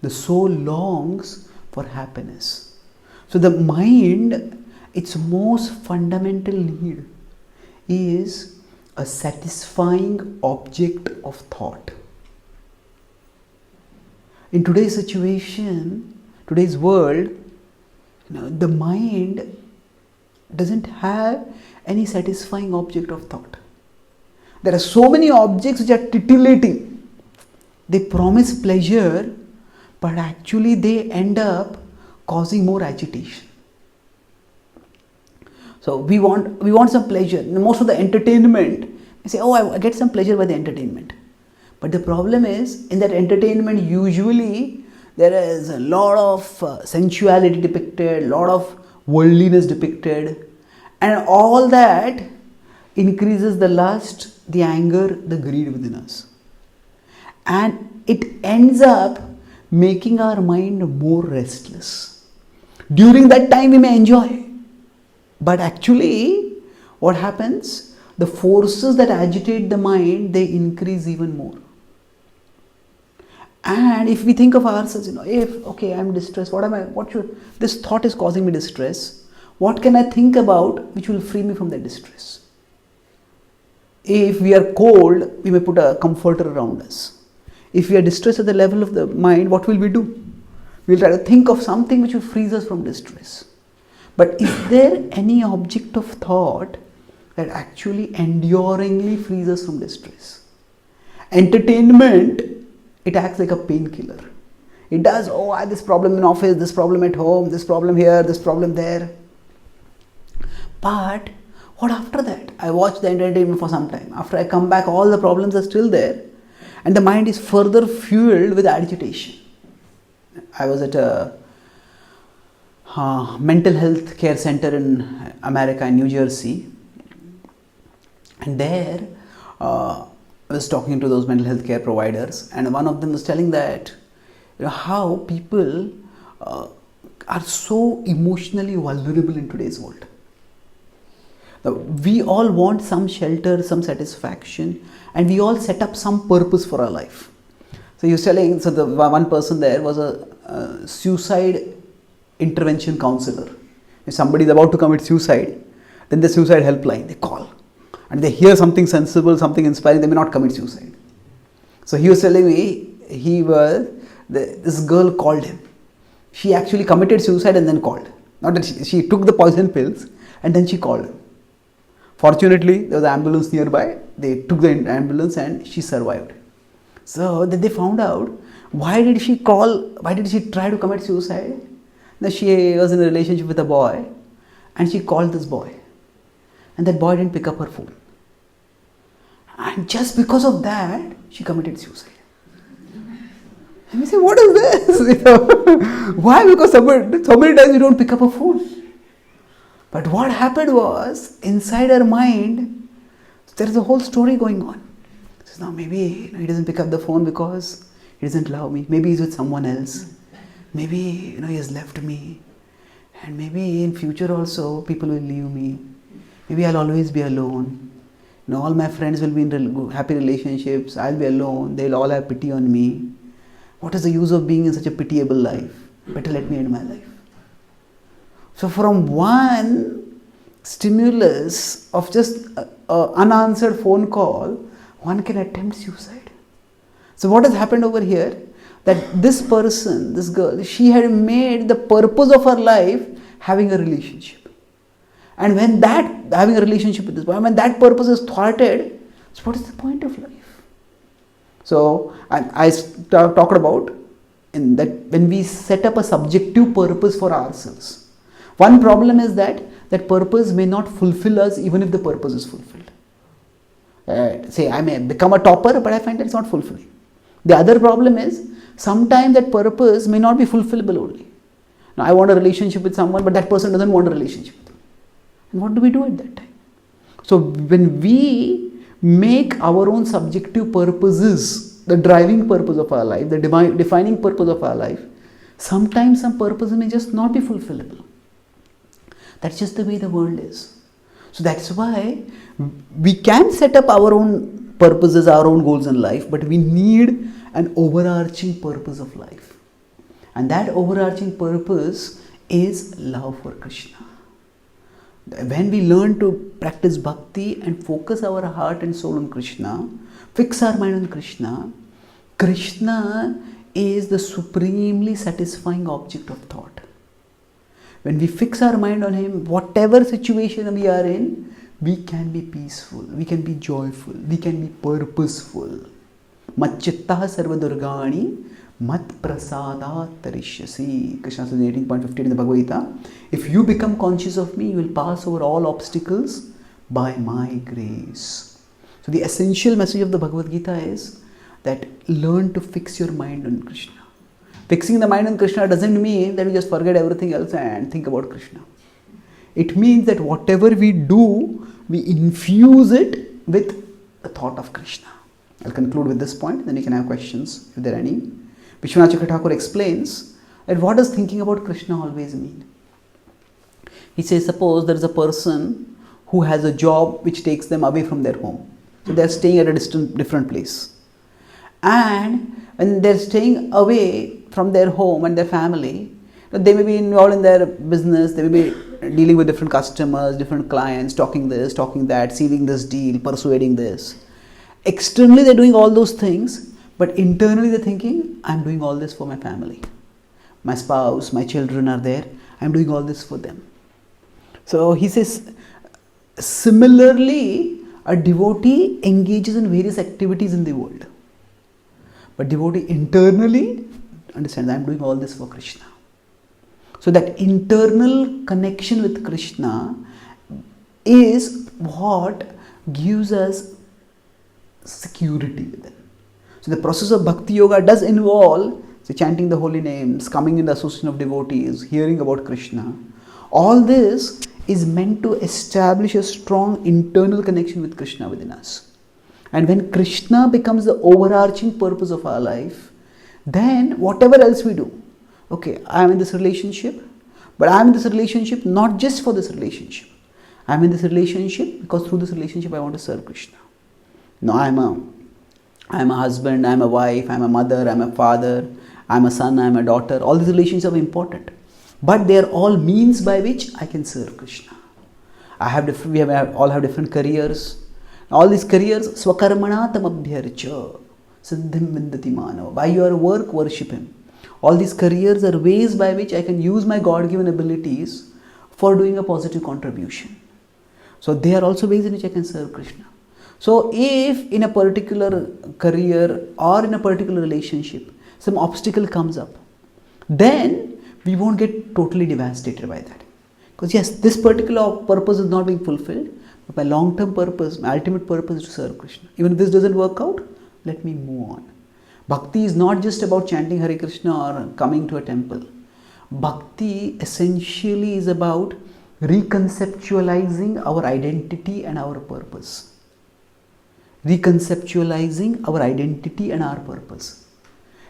The soul longs for happiness. So the mind, its most fundamental need is a satisfying object of thought. In today's situation, today's world, the mind doesn't have any satisfying object of thought. There are so many objects which are titillating. They promise pleasure, but actually they end up causing more agitation. So we want some pleasure. Most of the entertainment, we say, oh, I get some pleasure by the entertainment. But the problem is, in that entertainment, usually there is a lot of sensuality depicted, a lot of worldliness depicted, and all that increases the lust, the anger, the greed within us. And it ends up making our mind more restless. During that time we may enjoy, but actually what happens? The forces that agitate the mind, they increase even more. And if we think of ourselves, okay, I'm distressed, this thought is causing me distress. What can I think about which will free me from that distress? If we are cold, we may put a comforter around us. If we are distressed at the level of the mind, what will we do? We'll try to think of something which will free us from distress. But is there any object of thought that actually enduringly frees us from distress? Entertainment, it acts like a painkiller. It does, I have this problem in office, this problem at home, this problem here, this problem there. But what after that? I watch the entertainment for some time. After I come back, all the problems are still there, and the mind is further fueled with agitation. I was at a mental health care center in America, in New Jersey, and there I was talking to those mental health care providers, and one of them was telling that how people are so emotionally vulnerable in today's world. We all want some shelter, some satisfaction, and we all set up some purpose for our life. So he was telling, so the one person there was a suicide intervention counselor. If somebody is about to commit suicide, then the suicide helpline, they call. And they hear something sensible, something inspiring, they may not commit suicide. So he was telling me, this girl called him. She actually committed suicide and then called. Not that she took the poison pills and then she called him. Fortunately, there was an ambulance nearby. They took the ambulance and she survived. So then they found out, why did she try to commit suicide? Now she was in a relationship with a boy and she called this boy. And that boy didn't pick up her phone. And just because of that, she committed suicide. And we say, what is this? Why? Because so many times you don't pick up a phone. But what happened was, inside her mind, there is a whole story going on. So now maybe he doesn't pick up the phone because he doesn't love me. Maybe he's with someone else. Maybe he has left me. And maybe in future also people will leave me. Maybe I'll always be alone. All my friends will be in happy relationships. I'll be alone. They'll all have pity on me. What is the use of being in such a pitiable life? Better let me end my life. So from one stimulus of just an unanswered phone call, one can attempt suicide. So what has happened over here? That this person, this girl, she had made the purpose of her life having a relationship. And when having a relationship with this boy, when that purpose is thwarted, so what is the point of life? So I talked about in that when we set up a subjective purpose for ourselves. One problem is that purpose may not fulfill us even if the purpose is fulfilled. Say I may become a topper, but I find that it's not fulfilling. The other problem is, sometimes that purpose may not be fulfillable only. Now, I want a relationship with someone, but that person doesn't want a relationship with me. And what do we do at that time? So, when we make our own subjective purposes the driving purpose of our life, the defining purpose of our life, sometimes some purposes may just not be fulfillable. That's just the way the world is. So that's why we can set up our own purposes, our own goals in life, but we need an overarching purpose of life. And that overarching purpose is love for Krishna. When we learn to practice bhakti and focus our heart and soul on Krishna, fix our mind on Krishna, Krishna is the supremely satisfying object of thought. When we fix our mind on Him, whatever situation we are in, we can be peaceful, we can be joyful, we can be purposeful. Macchittaha sarva durgani mat prasadat tarishyasi. Krishna says in 18.15 in the Bhagavad-gita, if you become conscious of me, you will pass over all obstacles by my grace. So the essential message of the Bhagavad-gita is that learn to fix your mind on Krishna. Fixing the mind on Krishna doesn't mean that we just forget everything else and think about Krishna. It means that whatever we do, we infuse it with the thought of Krishna. I'll conclude with this point, then you can have questions if there are any. Vishwanath Chakravarti explains that what does thinking about Krishna always mean? He says, suppose there is a person who has a job which takes them away from their home. So they are staying at a different place. And when they are staying away from their home and their family, they may be involved in their business, they may be dealing with different customers, different clients, talking this, talking that, sealing this deal, persuading this. Externally they are doing all those things, but internally they are thinking, I am doing all this for my family. My spouse, my children are there, I am doing all this for them. So he says, similarly, a devotee engages in various activities in the world. But devotee internally understands, I am doing all this for Krishna. So that internal connection with Krishna is what gives us security within. So the process of bhakti-yoga does involve chanting the holy names, coming in the association of devotees, hearing about Krishna. All this is meant to establish a strong internal connection with Krishna within us. And when Krishna becomes the overarching purpose of our life, then whatever else we do, okay, I am in this relationship, but I am in this relationship not just for this relationship. I am in this relationship because through this relationship I want to serve Krishna. No, I am a husband, I am a wife, I am a mother, I am a father, I am a son, I am a daughter. All these relationships are important, but they are all means by which I can serve Krishna. We all have different careers. All these careers, swakarmana tamabhyarcha siddhim vindati manava. By your work, worship Him. All these careers are ways by which I can use my God-given abilities for doing a positive contribution. So they are also ways in which I can serve Krishna. So if in a particular career or in a particular relationship, some obstacle comes up, then we won't get totally devastated by that. Because yes, this particular purpose is not being fulfilled, but my long-term purpose, my ultimate purpose is to serve Krishna. Even if this doesn't work out, let me move on. Bhakti is not just about chanting Hare Krishna or coming to a temple. Bhakti essentially is about reconceptualizing our identity and our purpose. Reconceptualizing our identity and our purpose.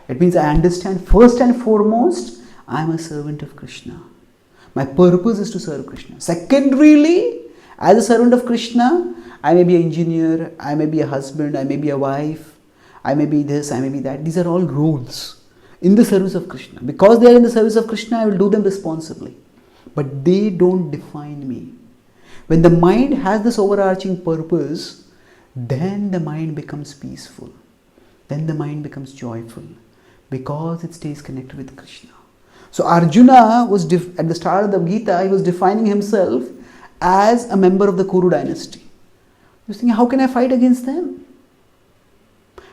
It means I understand first and foremost, I am a servant of Krishna. My purpose is to serve Krishna. Secondarily, as a servant of Krishna, I may be an engineer, I may be a husband, I may be a wife, I may be this, I may be that. These are all roles in the service of Krishna. Because they are in the service of Krishna, I will do them responsibly. But they don't define me. When the mind has this overarching purpose, then the mind becomes peaceful. Then the mind becomes joyful. Because it stays connected with Krishna. So Arjuna was, at the start of the Gita, he was defining himself as a member of the Kuru dynasty. He was thinking, how can I fight against them?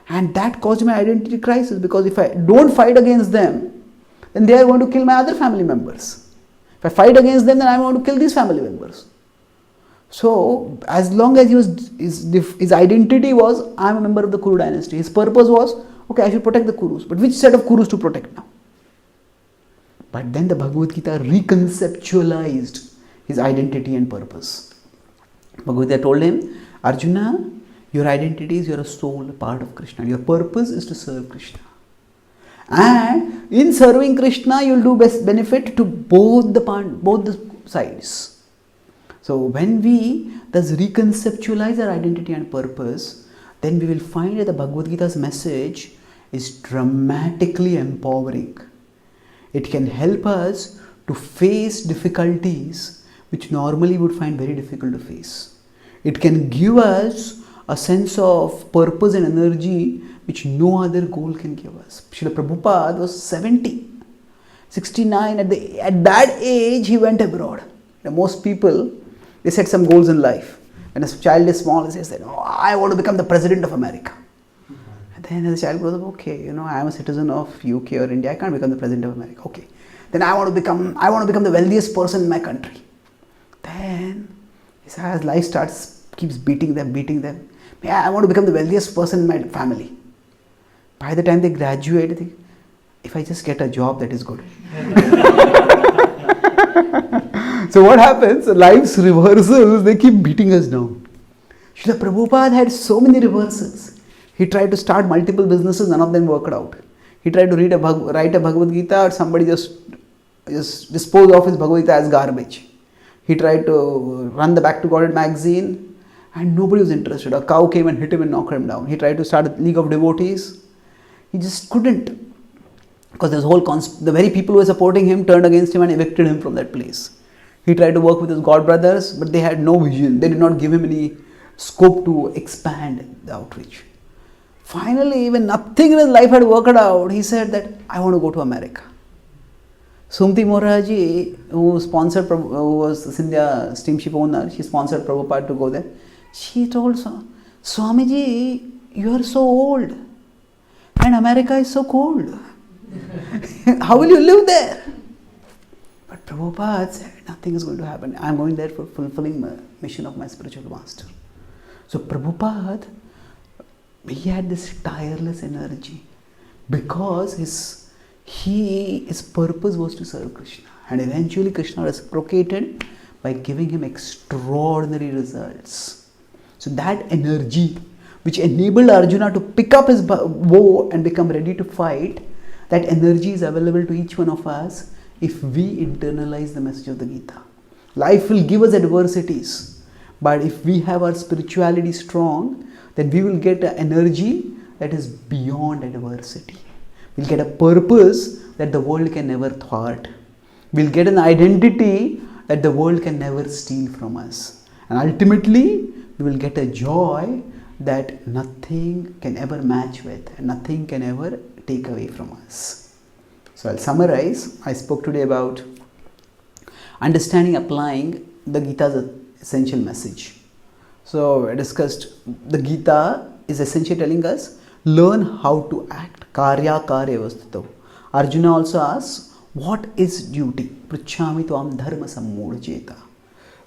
And that caused my identity crisis, because if I don't fight against them, then they are going to kill my other family members. If I fight against them, then I am going to kill these family members. So, as long as his identity was, I am a member of the Kuru dynasty. His purpose was, Okay, I should protect the Kurus. But which set of Kurus to protect now? But then the Bhagavad-gita reconceptualized his identity and purpose. Bhagavad-gita told him, Arjuna, your identity is you're a soul, a part of Krishna. Your purpose is to serve Krishna. And in serving Krishna, you'll do best benefit to both the sides. So when we thus reconceptualize our identity and purpose, then we will find that the Bhagavad-gita's message is dramatically empowering. It can help us to face difficulties which normally would find very difficult to face. It can give us a sense of purpose and energy which no other goal can give us. Srila Prabhupada was 69. At that age, he went abroad. Now, most people, they set some goals in life. When a child is small, they say, oh, I want to become the president of America. And then as the child grows up, okay, I am a citizen of UK or India, I can't become the president of America. Okay. Then I want to become the wealthiest person in my country. Then as life keeps beating them. I want to become the wealthiest person in my family. By the time they graduate, they think, if I just get a job, that is good. So what happens? Life's reversals, they keep beating us down. Srila Prabhupada had so many reversals. He tried to start multiple businesses, none of them worked out. He tried to write a Bhagavad-gita, or somebody just disposed of his Bhagavad-gita as garbage. He tried to run the Back to Godhead magazine, and nobody was interested. A cow came and hit him and knocked him down. He tried to start a league of devotees. He just couldn't. Because the very people who were supporting him turned against him and evicted him from that place. He tried to work with his god brothers, but they had no vision. They did not give him any scope to expand the outreach. Finally, when nothing in his life had worked out, he said that, I want to go to America. Sumti Moraji, who was the Sindhya steamship owner, she sponsored Prabhupada to go there. She told Swamiji, you are so old and America is so cold. How will you live there? But Prabhupada said, nothing is going to happen. I am going there for fulfilling the mission of my spiritual master. So Prabhupada, he had this tireless energy because his purpose was to serve Krishna. And eventually Krishna reciprocated by giving him extraordinary results. So that energy which enabled Arjuna to pick up his bow and become ready to fight, that energy is available to each one of us if we internalize the message of the Gita. Life will give us adversities, but if we have our spirituality strong, then we will get an energy that is beyond adversity. We'll get a purpose that the world can never thwart. We'll get an identity that the world can never steal from us. And ultimately, we will get a joy that nothing can ever match with and nothing can ever take away from us. So I'll summarize. I spoke today about understanding, applying the Gita's essential message. So I discussed the Gita is essentially telling us, learn how to act. Karya karya vastito. Arjuna also asks, what is duty? Pruchhami tvam dharma sammudjeta.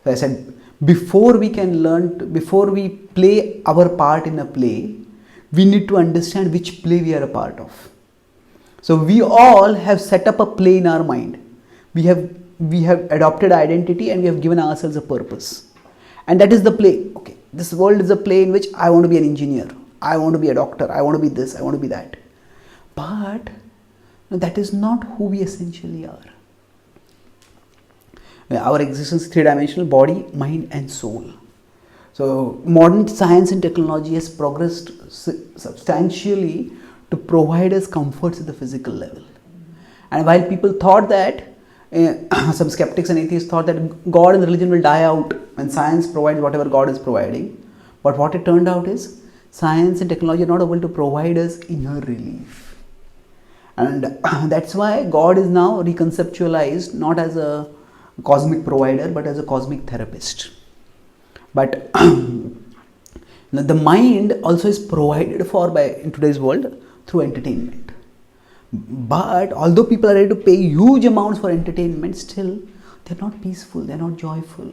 So I said, before we play our part in a play, we need to understand which play we are a part of. So we all have set up a play in our mind. We have adopted identity and we have given ourselves a purpose. And that is the play. Okay, this world is a play in which I want to be an engineer, I want to be a doctor, I want to be this, I want to be that. But that is not who we essentially are. Our existence is three-dimensional: body, mind and soul. So modern science and technology has progressed substantially to provide us comforts at the physical level. And while people thought that, some skeptics and atheists thought that God and religion will die out when science provides whatever God is providing. But what it turned out is, science and technology are not able to provide us inner relief. And that's why God is now reconceptualized not as a cosmic provider but as a cosmic therapist. But the mind also is provided for in today's world through entertainment. But although people are ready to pay huge amounts for entertainment, still they're not peaceful, they're not joyful.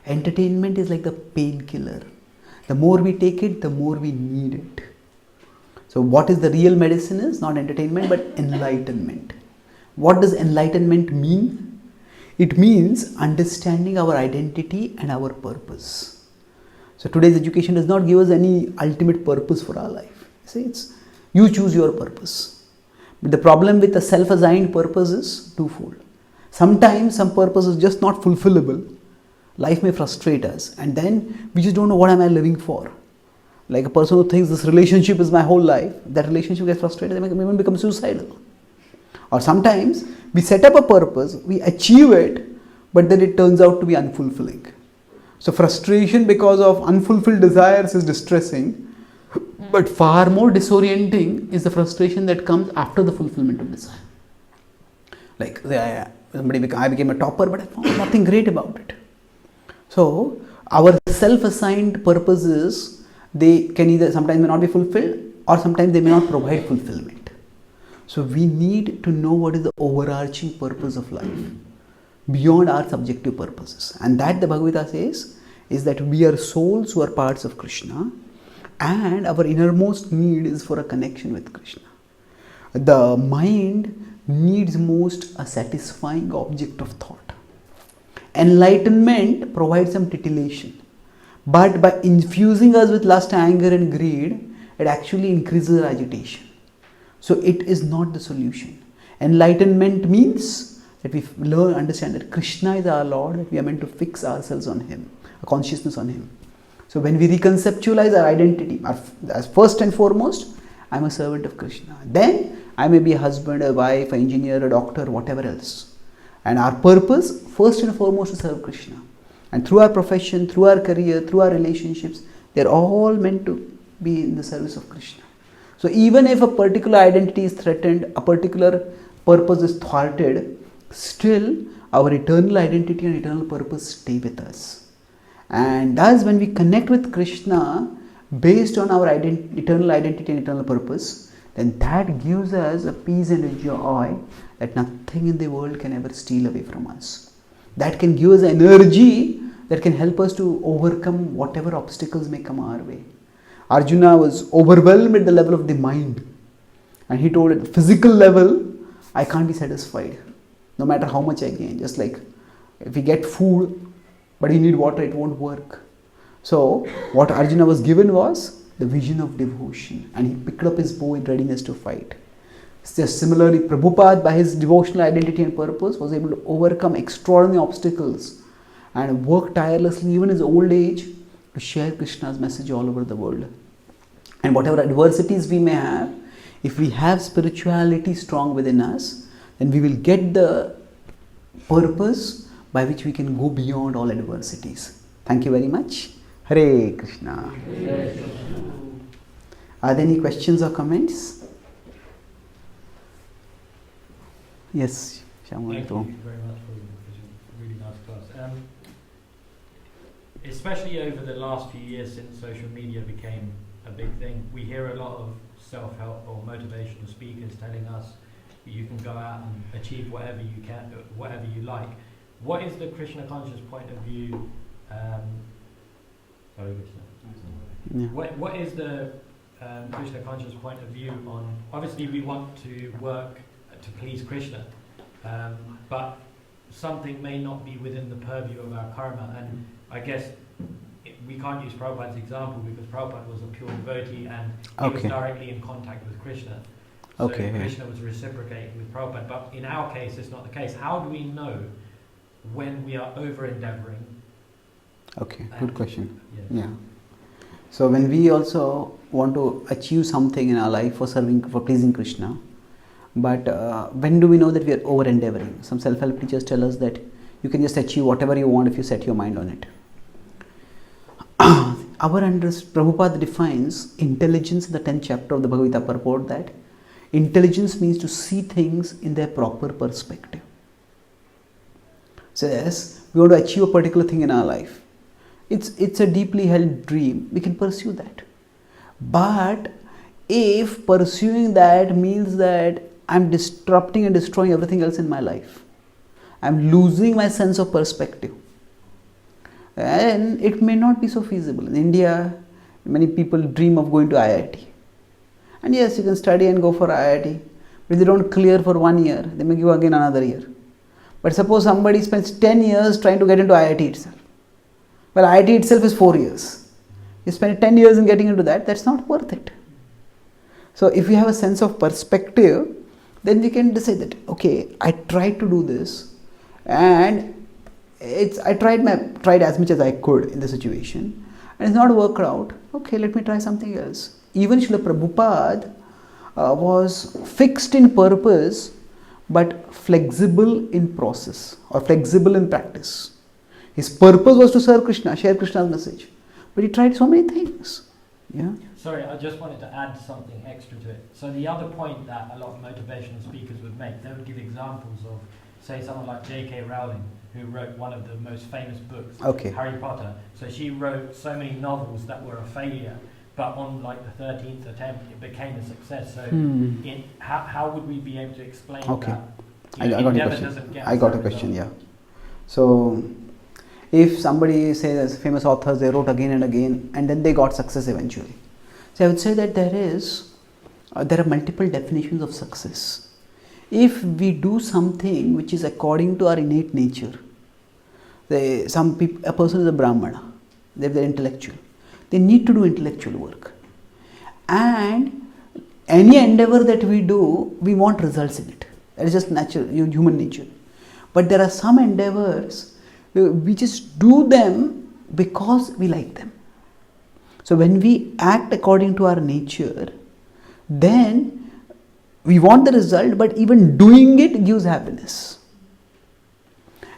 Entertainment is like the painkiller. The more we take it, the more we need it. So what is the real medicine is not entertainment but enlightenment. What does enlightenment mean? It means understanding our identity and our purpose. So today's education does not give us any ultimate purpose for our life. See, it's you choose your purpose. But the problem with a self-assigned purpose is twofold. Sometimes some purpose is just not fulfillable. Life may frustrate us and then we just don't know what am I living for. Like a person who thinks this relationship is my whole life, that relationship gets frustrated, they may even become suicidal. Or sometimes we set up a purpose, we achieve it, but then it turns out to be unfulfilling. So frustration because of unfulfilled desires is distressing, but far more disorienting is the frustration that comes after the fulfillment of desire. Like I became a topper, but I found nothing great about it. So our self-assigned purposes, they can either sometimes may not be fulfilled or sometimes they may not provide fulfillment. So we need to know what is the overarching purpose of life beyond our subjective purposes. And that the Bhagavad-gita says is that we are souls who are parts of Krishna and our innermost need is for a connection with Krishna. The mind needs most a satisfying object of thought. Enlightenment provides some titillation. But by infusing us with lust, anger and greed, it actually increases our agitation. So it is not the solution. Enlightenment means that we understand that Krishna is our Lord, that we are meant to fix ourselves on Him, a consciousness on Him. So when we reconceptualize our identity, as first and foremost, I am a servant of Krishna. Then I may be a husband, a wife, an engineer, a doctor, whatever else. And our purpose, first and foremost, is to serve Krishna. And through our profession, through our career, through our relationships, they are all meant to be in the service of Krishna. So even if a particular identity is threatened, a particular purpose is thwarted, still our eternal identity and eternal purpose stay with us. And thus when we connect with Krishna based on our eternal identity and eternal purpose, then that gives us a peace and a joy that nothing in the world can ever steal away from us. That can give us energy that can help us to overcome whatever obstacles may come our way. Arjuna was overwhelmed at the level of the mind. And he told at the physical level, I can't be satisfied no matter how much I gain. Just like if we get food, but you need water, it won't work. So what Arjuna was given was the vision of devotion. And he picked up his bow in readiness to fight. Just similarly, Prabhupada, by his devotional identity and purpose, was able to overcome extraordinary obstacles and work tirelessly even in his old age to share Krishna's message all over the world. And whatever adversities we may have, if we have spirituality strong within us, then we will get the purpose by which we can go beyond all adversities. Thank you very much. Hare Krishna. Hare Krishna. Are there any questions or comments? Yes, Thank you very much for a really nice class. Especially over the last few years since social media became a big thing, we hear a lot of self-help or motivational speakers telling us you can go out and achieve whatever you can, whatever you like. What is the Krishna conscious point of view? Sorry, Krishna. Yeah. What is the Krishna conscious point of view on? Obviously, we want to work to please Krishna, but something may not be within the purview of our karma, and I guess we can't use Prabhupada's example because Prabhupada was a pure devotee and he was directly in contact with Krishna. So Krishna was reciprocating with Prabhupada, but in our case it's not the case. How do we know when we are over-endeavoring? Okay, good question. Yes. Yeah. So when we also want to achieve something in our life for pleasing Krishna, but when do we know that we are over-endeavoring? Some self-help teachers tell us that you can just achieve whatever you want if you set your mind on it. Prabhupada defines intelligence in the 10th chapter of the Bhagavad-gita purport that intelligence means to see things in their proper perspective. So yes, we want to achieve a particular thing in our life. It's a deeply held dream. We can pursue that. But if pursuing that means that I'm disrupting and destroying everything else in my life, I'm losing my sense of perspective, and it may not be so feasible. In India, many people dream of going to IIT. And yes, you can study and go for IIT. But if they don't clear for 1 year, they may give again another year. But suppose somebody spends 10 years trying to get into IIT itself. Well, IIT itself is 4 years. You spend 10 years in getting into that, that's not worth it. So if you have a sense of perspective, then we can decide that, okay, I tried to do this and I tried as much as I could in the situation and it's not worked out. Okay, let me try something else. Even Srila Prabhupada was fixed in purpose but flexible in process or flexible in practice. His purpose was to serve Krishna, share Krishna's message. But he tried so many things. Yeah. Sorry, I just wanted to add something extra to it. So the other point that a lot of motivational speakers would make, they would give examples of, say, someone like J.K. Rowling, who wrote one of the most famous books, Harry Potter. So she wrote so many novels that were a failure, but on like the 13th attempt, it became a success. So how would we be able to explain that? I got a question. I got a question, yeah. So if somebody says famous authors, they wrote again and then they got success eventually. So I would say that there are multiple definitions of success. If we do something which is according to our innate nature, a person is a Brahmana, they're intellectual, they need to do intellectual work. And any endeavor that we do, we want results in it. That is just natural, human nature. But there are some endeavors, we just do them because we like them. So when we act according to our nature, then we want the result, but even doing it gives happiness.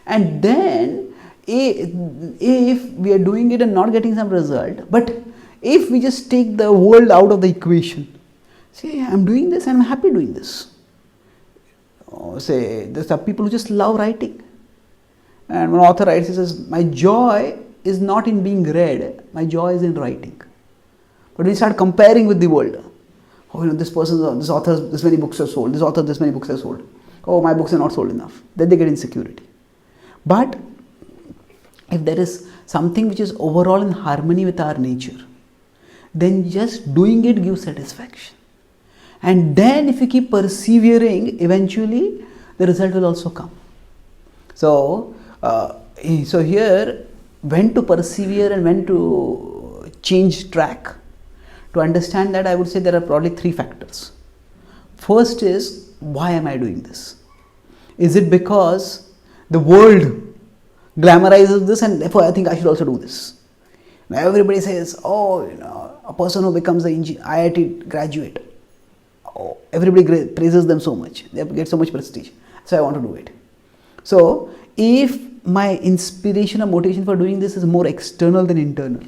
And then if we are doing it and not getting some result, but if we just take the world out of the equation, say I'm doing this and I'm happy doing this. Say there's some people who just love writing. And when an author writes, he says, my joy is not in being read, my joy is in writing. But when you start comparing with the world, this author, this many books are sold, this author, this many books are sold. Oh, my books are not sold enough. Then they get insecurity. But if there is something which is overall in harmony with our nature, then just doing it gives satisfaction. And then if you keep persevering, eventually the result will also come. So here, when to persevere and when to change track. To understand that, I would say there are probably 3 factors. First is, why am I doing this? Is it because the world glamorizes this and therefore I think I should also do this? Now everybody says, a person who becomes an IIT graduate, everybody praises them so much, they get so much prestige, so I want to do it. So if my inspiration or motivation for doing this is more external than internal,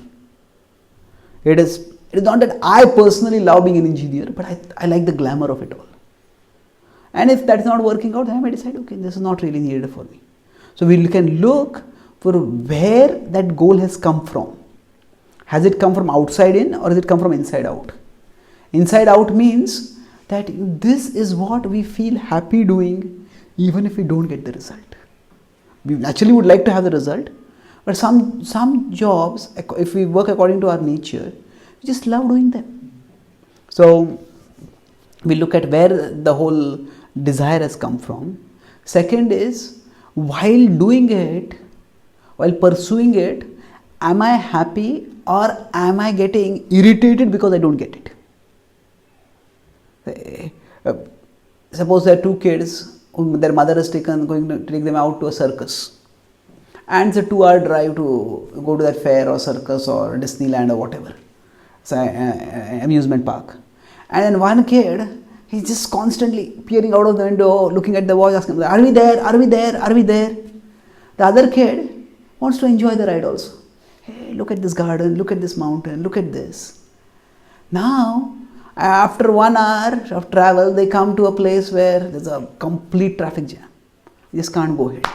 it is not that I personally love being an engineer, but I like the glamour of it all. And if that's not working out, then I might decide, okay, this is not really needed for me. So we can look for where that goal has come from. Has it come from outside in or has it come from inside out? Inside out means that this is what we feel happy doing even if we don't get the result. We naturally would like to have the result, but some jobs, if we work according to our nature, we just love doing them. So we look at where the whole desire has come from. Second is, while doing it, while pursuing it, am I happy or am I getting irritated because I don't get it? Suppose there are 2 kids whom their mother is going to take them out to a circus. And it's a 2-hour drive to go to that fair or circus or Disneyland or whatever. It's an amusement park. And then one kid, he's just constantly peering out of the window, looking at the watch, asking, are we there? Are we there? Are we there? The other kid wants to enjoy the ride also. Hey, look at this garden, look at this mountain, look at this. Now, after 1 hour of travel, they come to a place where there's a complete traffic jam. You just can't go ahead.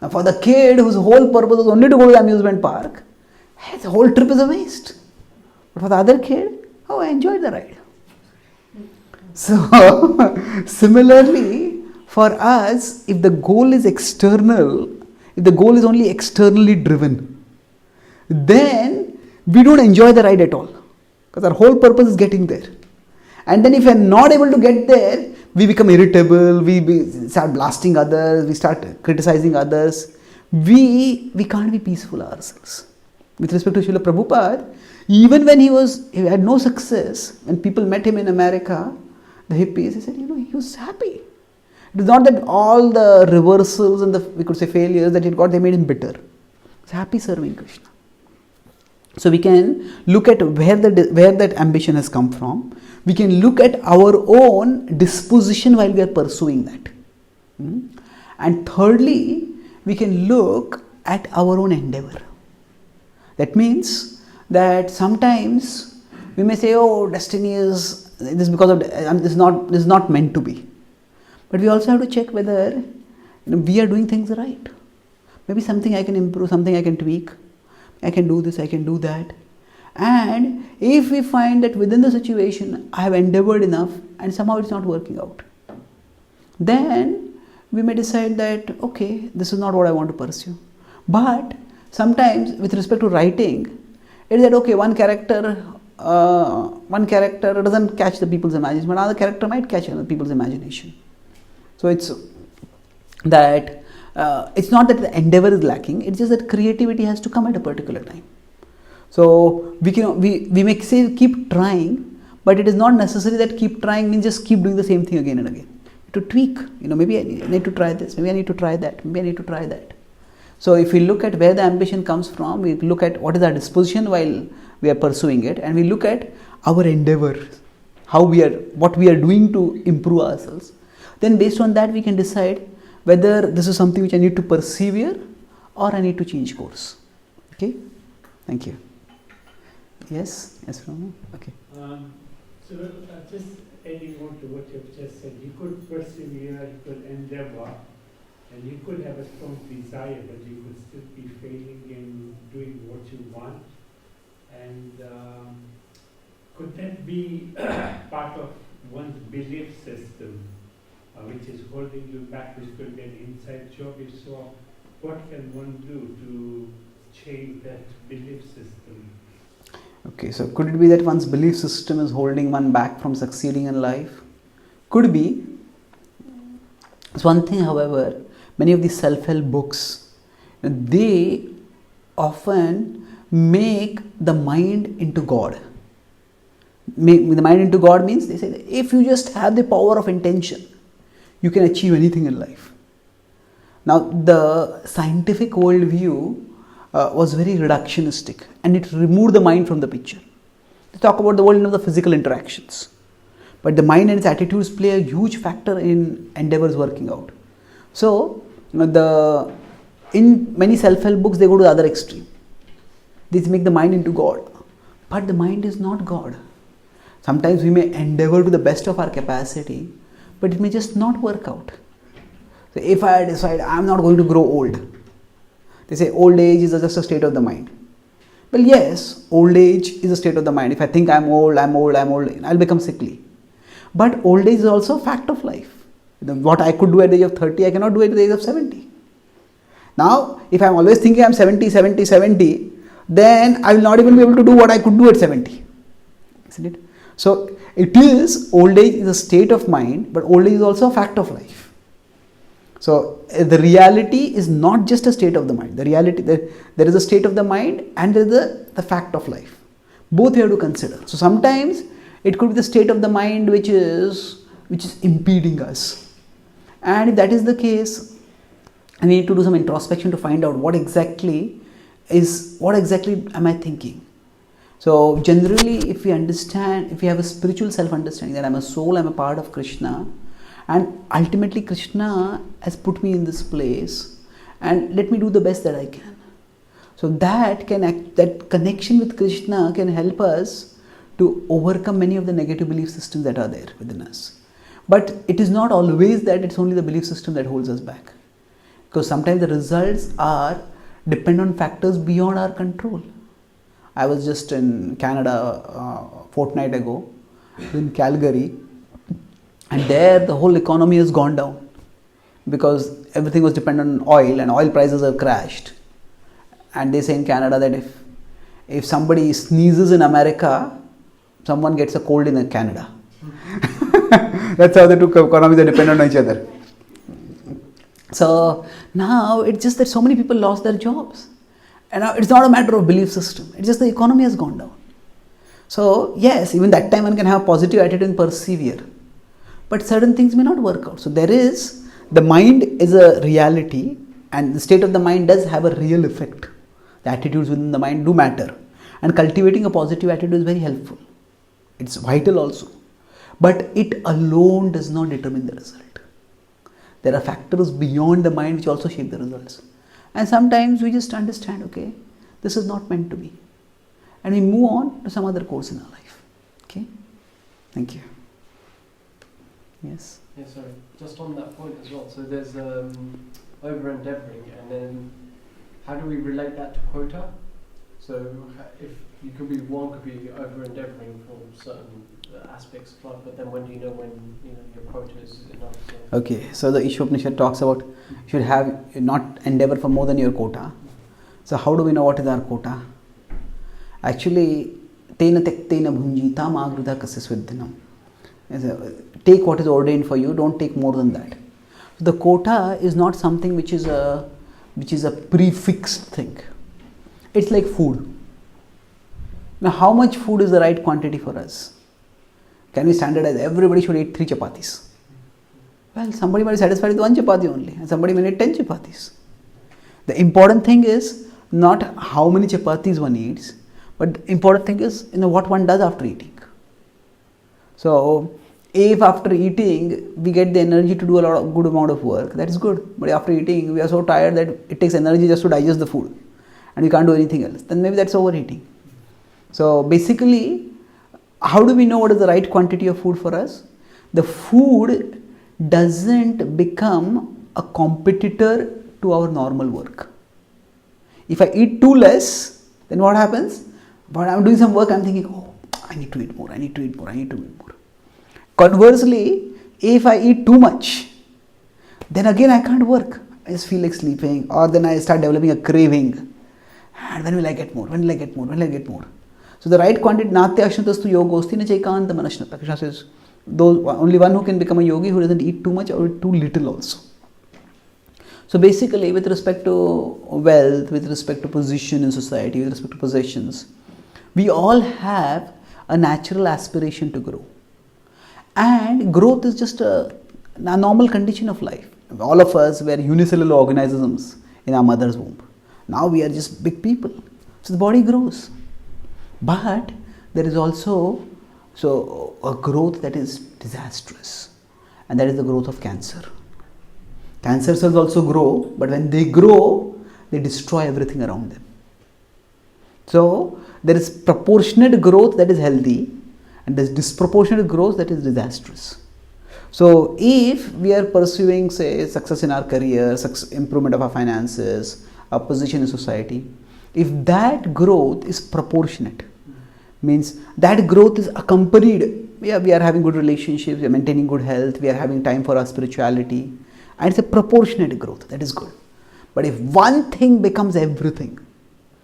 Now, for the kid whose whole purpose is only to go to the amusement park, hey, the whole trip is a waste. But for the other kid, I enjoyed the ride. So, similarly, for us, if the goal is external, if the goal is only externally driven, then we don't enjoy the ride at all. Because our whole purpose is getting there. And then if we are not able to get there, we become irritable, we start blasting others, we start criticizing others. We can't be peaceful ourselves. With respect to Srila Prabhupada, even when he had no success, when people met him in America, the hippies, he said, he was happy. It is not that all the reversals and we could say failures that he got, they made him bitter. He was happy serving Krishna. So we can look at where that ambition has come from. We can look at our own disposition while we are pursuing that. And thirdly, we can look at our own endeavor. That means that sometimes we may say, destiny is this because of this is not meant to be. But we also have to check whether we are doing things right. Maybe something I can improve, something I can tweak. I can do this, I can do that. And if we find that within the situation I have endeavored enough and somehow it's not working out, then we may decide that, okay, this is not what I want to pursue. But sometimes with respect to writing, it is that, okay, one character doesn't catch the people's imagination, but another character might catch other people's imagination. So it's that it's not that the endeavor is lacking, it's just that creativity has to come at a particular time. So we may say keep trying, but it is not necessary that keep trying means just keep doing the same thing again and again. To tweak, maybe I need to try this, maybe I need to try that, maybe I need to try that. So if we look at where the ambition comes from, we look at what is our disposition while we are pursuing it, and we look at our endeavor, what we are doing to improve ourselves. Then based on that we can decide whether this is something which I need to persevere or I need to change course. Okay, thank you. Yes, Rama? Okay. So just adding on to what you've just said, you could persevere, you could endeavor, and you could have a strong desire, but you could still be failing in doing what you want. And could that be part of one's belief system, which is holding you back, which could be an inside job? If so, what can one do to change that belief system? Okay, so could it be that one's belief system is holding one back from succeeding in life? Could be. It's one thing, however, many of these self-help books, they often make the mind into God. Make the mind into God means they say that if you just have the power of intention, you can achieve anything in life. Now, the scientific worldview was very reductionistic and it removed the mind from the picture. They talk about the world of the physical interactions. But the mind and its attitudes play a huge factor in endeavors working out. So, in many self-help books, they go to the other extreme. They make the mind into God. But the mind is not God. Sometimes we may endeavor to the best of our capacity, but it may just not work out. So if I decide I'm not going to grow old, they say old age is just a state of the mind. Well, yes, old age is a state of the mind. If I think I'm old, I'll become sickly. But old age is also a fact of life. What I could do at the age of 30, I cannot do at the age of 70. Now, if I'm always thinking I'm 70, then I will not even be able to do what I could do at 70. Isn't it? So, old age is a state of mind, but old age is also a fact of life. So, the reality is not just a state of the mind. The reality, there is a state of the mind and there is the fact of life. Both we have to consider. So, sometimes it could be the state of the mind which is impeding us. And if that is the case, I need to do some introspection to find out what exactly am I thinking. So generally, if we have a spiritual self-understanding that I'm a soul, I'm a part of Krishna, and ultimately Krishna has put me in this place, and let me do the best that I can. So that connection with Krishna can help us to overcome many of the negative belief systems that are there within us. But it is not always that it's only the belief system that holds us back. Because sometimes the results depend on factors beyond our control. I was just in Canada a fortnight ago, in Calgary, and there the whole economy has gone down because everything was dependent on oil and oil prices have crashed. And they say in Canada that if somebody sneezes in America, someone gets a cold in Canada. That's how the two economies are dependent on each other. So now it's just that so many people lost their jobs. And now it's not a matter of belief system. It's just the economy has gone down. So yes, even that time one can have positive attitude and persevere. But certain things may not work out. So the mind is a reality, and the state of the mind does have a real effect. The attitudes within the mind do matter. And cultivating a positive attitude is very helpful. It's vital also. But it alone does not determine the result. There are factors beyond the mind which also shape the results. And sometimes we just understand, okay, this is not meant to be. And we move on to some other course in our life. Okay? Thank you. Yes? Yeah, sorry. Just on that point as well. So there's over-endeavouring, and then how do we relate that to quota? So if you could be over-endeavouring for certain aspects of life, but then when do you know when your quota is enough? Okay, so the Ishopanishad talks about you should have not endeavor for more than your quota. So how do we know what is our quota? Actually, tena tektena bhunjitam agrudha kasya swiddhanam. Take what is ordained for you, don't take more than that. The quota is not something which is a prefixed thing. It's like food. Now, how much food is the right quantity for us? Can we standardize everybody should eat 3 chapatis? Well, somebody might be satisfied with 1 chapati only, and somebody may need 10 chapatis. The important thing is not how many chapatis one eats, but the important thing is what one does after eating. So, if after eating we get the energy to do a good amount of work, that is good. But after eating we are so tired that it takes energy just to digest the food, and we can't do anything else, then maybe that's overeating. So basically, how do we know what is the right quantity of food for us? The food doesn't become a competitor to our normal work. If I eat too less, then what happens? When I'm doing some work, I'm thinking, oh, I need to eat more, I need to eat more, I need to eat more. Conversely, if I eat too much, then again I can't work. I just feel like sleeping, or then I start developing a craving. And when will I get more? When will I get more? When will I get more? So the right quantity, natya ashnatastu yogosti na chaikanta manashnata. Krishna says, only one who can become a yogi who doesn't eat too much or too little also. So basically, with respect to wealth, with respect to position in society, with respect to possessions, we all have a natural aspiration to grow. And growth is just a normal condition of life. All of us were unicellular organisms in our mother's womb. Now we are just big people. So the body grows. But there is also a growth that is disastrous. And that is the growth of cancer. Cancer cells also grow, but when they grow, they destroy everything around them. So there is proportionate growth that is healthy, and there is disproportionate growth that is disastrous. So if we are pursuing, say, success in our career, improvement of our finances, our position in society, if that growth is proportionate, means that growth is accompanied, we are having good relationships, we are maintaining good health, we are having time for our spirituality, and it's a proportionate growth, that is good. But if one thing becomes everything,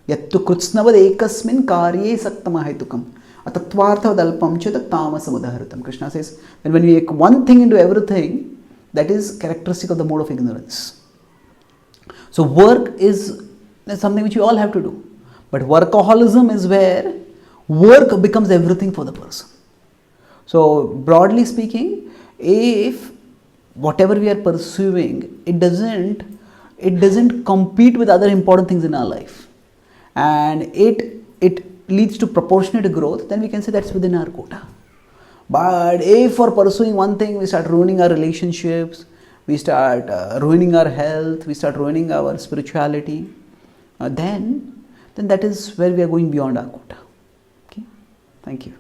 yattu krutsnavad ekasmin karye saktamahaitukam atatvartha dalpam cha tamasam. Krishna says, when we make one thing into everything, that is characteristic of the mode of ignorance. So work is something which we all have to do. But workaholism is where work becomes everything for the person. So broadly speaking, if whatever we are pursuing, it doesn't compete with other important things in our life, and it leads to proportionate growth, then we can say that's within our quota. But if for pursuing one thing we start ruining our relationships, we start ruining our health, we start ruining our spirituality, then that is where we are going beyond our quota. Okay, thank you.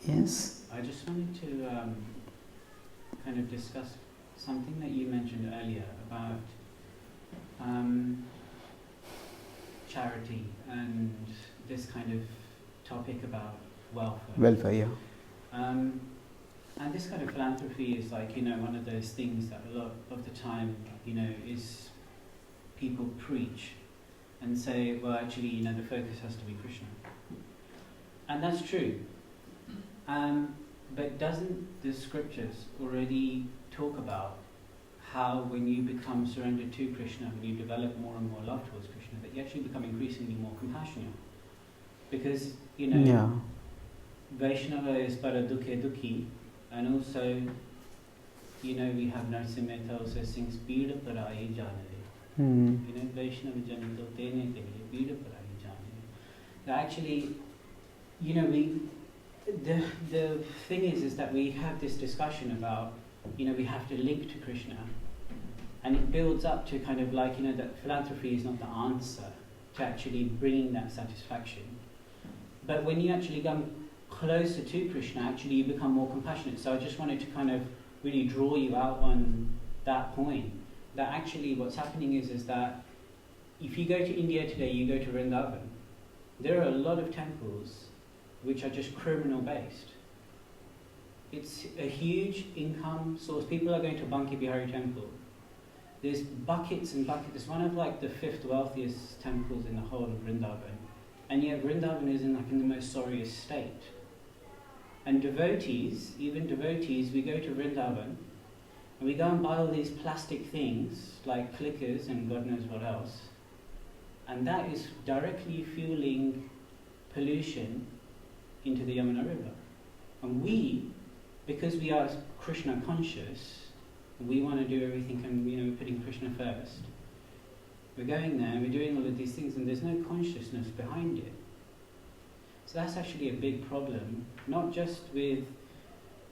Yes? I just wanted to kind of discuss something that you mentioned earlier about charity and this kind of topic about welfare. Welfare, yeah. And this kind of philanthropy is like, one of those things that a lot of the time, is people preach and say, well, actually, the focus has to be Krishna. And that's true. But doesn't the scriptures already talk about how when you become surrendered to Krishna, when you develop more and more love towards Krishna, that you actually become increasingly more compassionate? Because, Vaishnava is para dukhe dukhi, and also, we have Narsimha Mehta also sings Pida Parai Janare. Vaishnava Janito Tene Tene Pida Parai Janare. That actually, the thing is that we have this discussion about, we have to link to Krishna, and it builds up to kind of like, that philanthropy is not the answer to actually bringing that satisfaction. But when you actually come closer to Krishna, actually you become more compassionate. So I just wanted to kind of really draw you out on that point, that actually what's happening is that if you go to India today, you go to Vrindavan, there are a lot of temples which are just criminal based. It's a huge income source. People are going to Banki Bihari temple. There's buckets and buckets. It's one of like the 5th wealthiest temples in the whole of Vrindavan. And yet Vrindavan is in the most sorriest state. And devotees, even devotees, we go to Vrindavan and we go and buy all these plastic things like clickers and God knows what else. And that is directly fueling pollution into the Yamuna River. And we, because we are Krishna conscious, we want to do everything and we're putting Krishna first. We're going there and we're doing all of these things and there's no consciousness behind it. So that's actually a big problem, not just with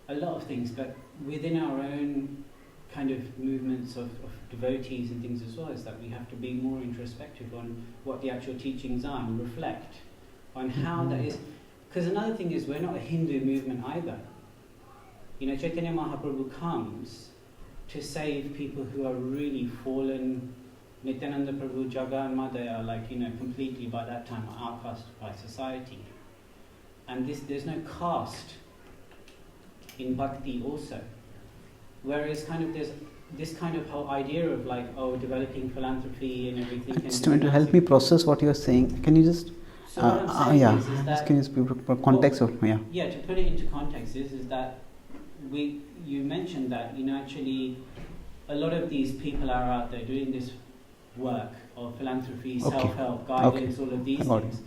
a lot of things, but within our own kind of movements of devotees and things as well, is that we have to be more introspective on what the actual teachings are and reflect on how that is. Because another thing is, we're not a Hindu movement either. Chaitanya Mahaprabhu comes to save people who are really fallen. Nityananda Prabhu, Jaga and Madhya are like, completely by that time outcast by society. And there's no caste in bhakti also. Whereas there's this kind of whole idea of like, developing philanthropy and everything. Just to help me process what you're saying, can you just... So what I'm saying is that... Can you speak for context to put it into context is that you mentioned that, actually a lot of these people are out there doing this work of philanthropy, self-help, guidance, all of these things.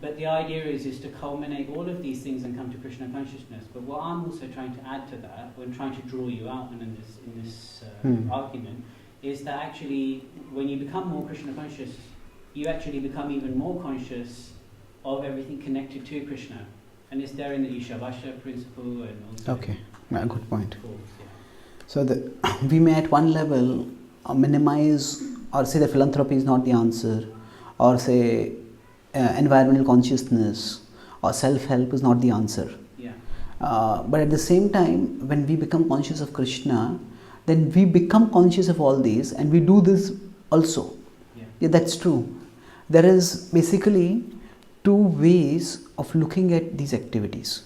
But the idea is to culminate all of these things and come to Krishna consciousness. But what I'm also trying to add to that, when trying to draw you out in this argument, is that actually when you become more Krishna conscious, you actually become even more conscious of everything connected to Krishna. And it's there in the Ishavasya principle and also... Okay, good point. Course, So we may at one level minimize or say that philanthropy is not the answer, or say environmental consciousness or self-help is not the answer. But at the same time, when we become conscious of Krishna, then we become conscious of all these and we do this also. Yeah, that's true. There is basically two ways of looking at these activities.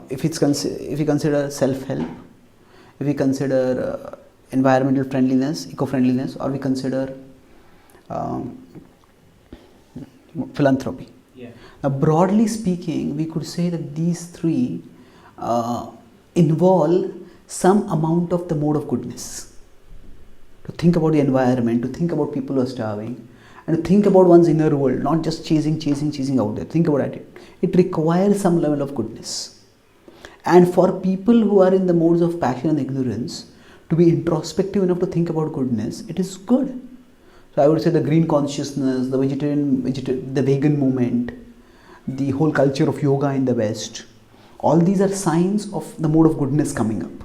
If we consider self-help, if we consider environmental friendliness, eco-friendliness, or we consider philanthropy. Now, broadly speaking, we could say that these three involve some amount of the mode of goodness. To think about the environment, to think about people who are starving, and to think about one's inner world, not just chasing out there. Think about it. It requires some level of goodness. And for people who are in the modes of passion and ignorance, to be introspective enough to think about goodness, it is good. So I would say the green consciousness, the vegan movement, the whole culture of yoga in the West, all these are signs of the mode of goodness coming up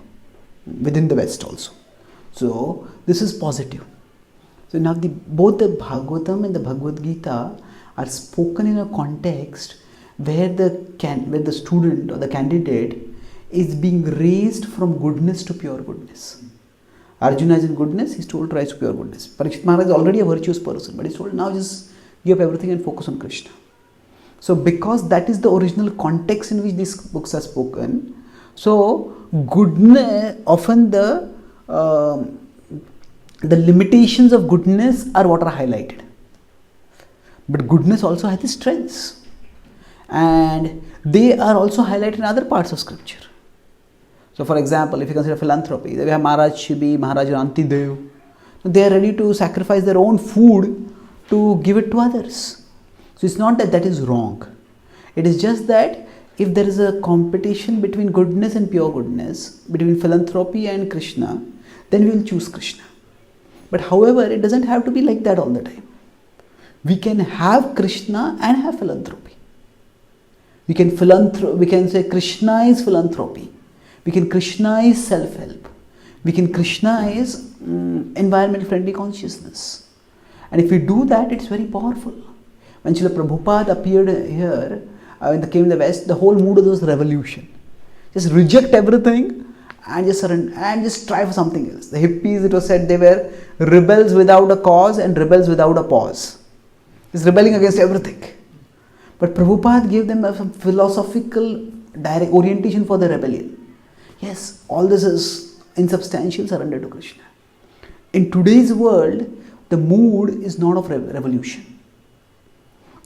within the West also. So this is positive. So now both the Bhagavatam and the Bhagavad-gita are spoken in a context where the student or the candidate is being raised from goodness to pure goodness. Arjuna is in goodness, he's told to rise to pure goodness. Parikshit Maharaj is already a virtuous person, but he's told now just give up everything and focus on Krishna. So because that is the original context in which these books are spoken, so goodness, often the limitations of goodness are what are highlighted. But goodness also has its strengths. And they are also highlighted in other parts of scripture. So for example, if you consider philanthropy, we have Maharaj Shibi, Maharaj Rantidev. They are ready to sacrifice their own food to give it to others. So it's not that that is wrong. It is just that if there is a competition between goodness and pure goodness, between philanthropy and Krishna, then we will choose Krishna. But however, it doesn't have to be like that all the time. We can have Krishna and have philanthropy. We can say Krishna is philanthropy. We can Krishnaize self-help. We can Krishnaize environment friendly consciousness. And if we do that, it's very powerful. When Srila Prabhupada appeared here, when they came in the West, the whole mood was revolution. Just reject everything and just surrender and just try for something else. The hippies, it was said, they were rebels without a cause and rebels without a pause. Just rebelling against everything. But Prabhupada gave them a philosophical direct orientation for the rebellion. Yes, all this is insubstantial surrender to Krishna. In today's world, the mood is not of revolution.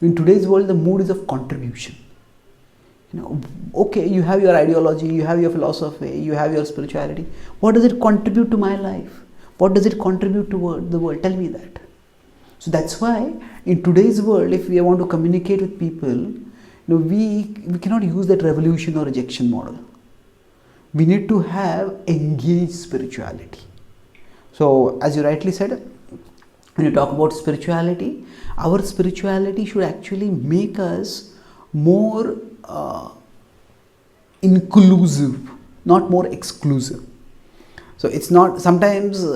In today's world, the mood is of contribution. Okay, you have your ideology, you have your philosophy, you have your spirituality. What does it contribute to my life? What does it contribute to the world? Tell me that. So that's why in today's world, if we want to communicate with people, we cannot use that revolution or rejection model. We need to have engaged spirituality. So as you rightly said, when you talk about spirituality, our spirituality should actually make us more inclusive, not more exclusive. So it's not, sometimes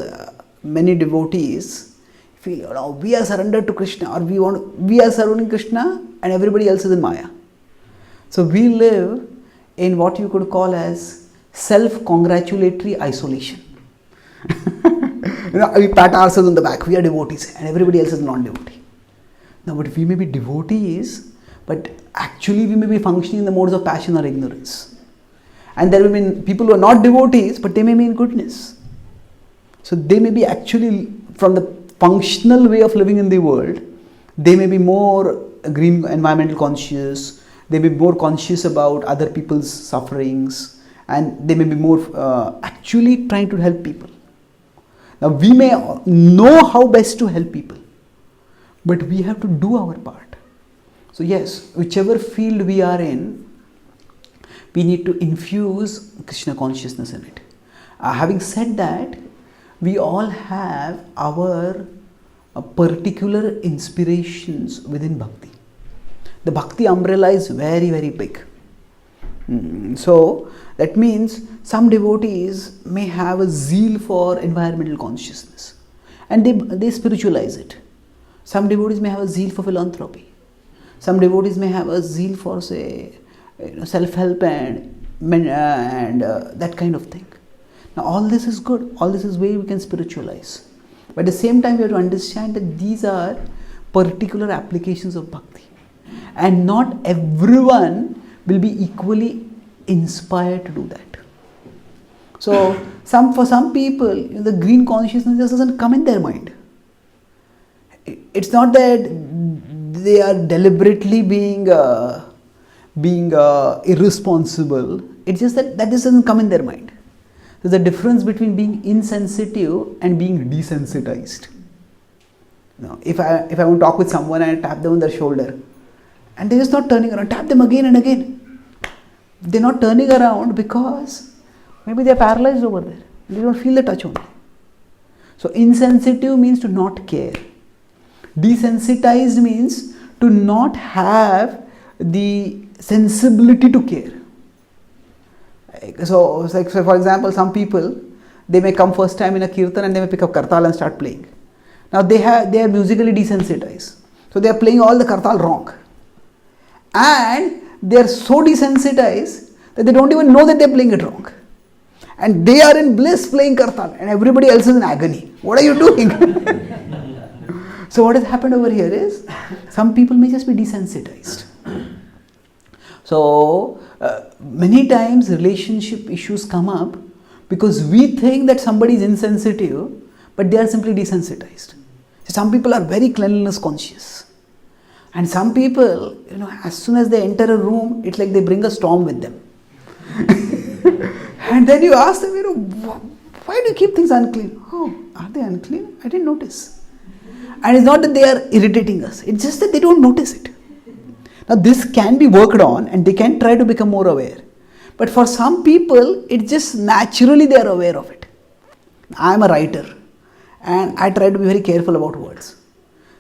many devotees feel, we are surrendered to Krishna, or we are serving Krishna and everybody else is in Maya. So we live in what you could call as self-congratulatory isolation. We pat ourselves on the back, we are devotees and everybody else is non-devotee. Now, but we may be devotees, but actually we may be functioning in the modes of passion or ignorance. And there will be people who are not devotees, but they may be in goodness. So they may be actually, from the functional way of living in the world, they may be more green environmental conscious, they may be more conscious about other people's sufferings, and they may be more actually trying to help people. Now we may know how best to help people, but we have to do our part. So yes, whichever field we are in, we need to infuse Krishna consciousness in it. Having said that, we all have our particular inspirations within bhakti. The bhakti umbrella is very, very big. So that means some devotees may have a zeal for environmental consciousness and they spiritualize it. Some devotees may have a zeal for philanthropy. Some devotees may have a zeal for, say, self-help and that kind of thing. Now all this is good. All this is way we can spiritualize. But at the same time, we have to understand that these are particular applications of bhakti. And not everyone will be equally inspired to do that. So for some people, the green consciousness just doesn't come in their mind. It's not that they are deliberately being irresponsible. It's just that just doesn't come in their mind. There's a difference between being insensitive and being desensitized. If I want to talk with someone and I tap them on their shoulder, and they're just not turning around, tap them again and again. They're not turning around because maybe they're paralyzed over there. They don't feel the touch only. So insensitive means to not care. Desensitized means to not have the sensibility to care. So for example, some people, they may come first time in a kirtan and they may pick up kartal and start playing. Now they are musically desensitized. So they are playing all the kartal wrong. And they are so desensitized that they don't even know that they are playing it wrong. And they are in bliss playing kartal and everybody else is in agony. What are you doing? So what has happened over here is, some people may just be desensitized. So many times relationship issues come up because we think that somebody is insensitive, but they are simply desensitized. So some people are very cleanliness conscious. And some people, as soon as they enter a room, it's like they bring a storm with them. And then you ask them, why do you keep things unclean? Oh, are they unclean? I didn't notice. And it's not that they are irritating us. It's just that they don't notice it. Now this can be worked on and they can try to become more aware. But for some people, it's just naturally they are aware of it. I am a writer and I try to be very careful about words.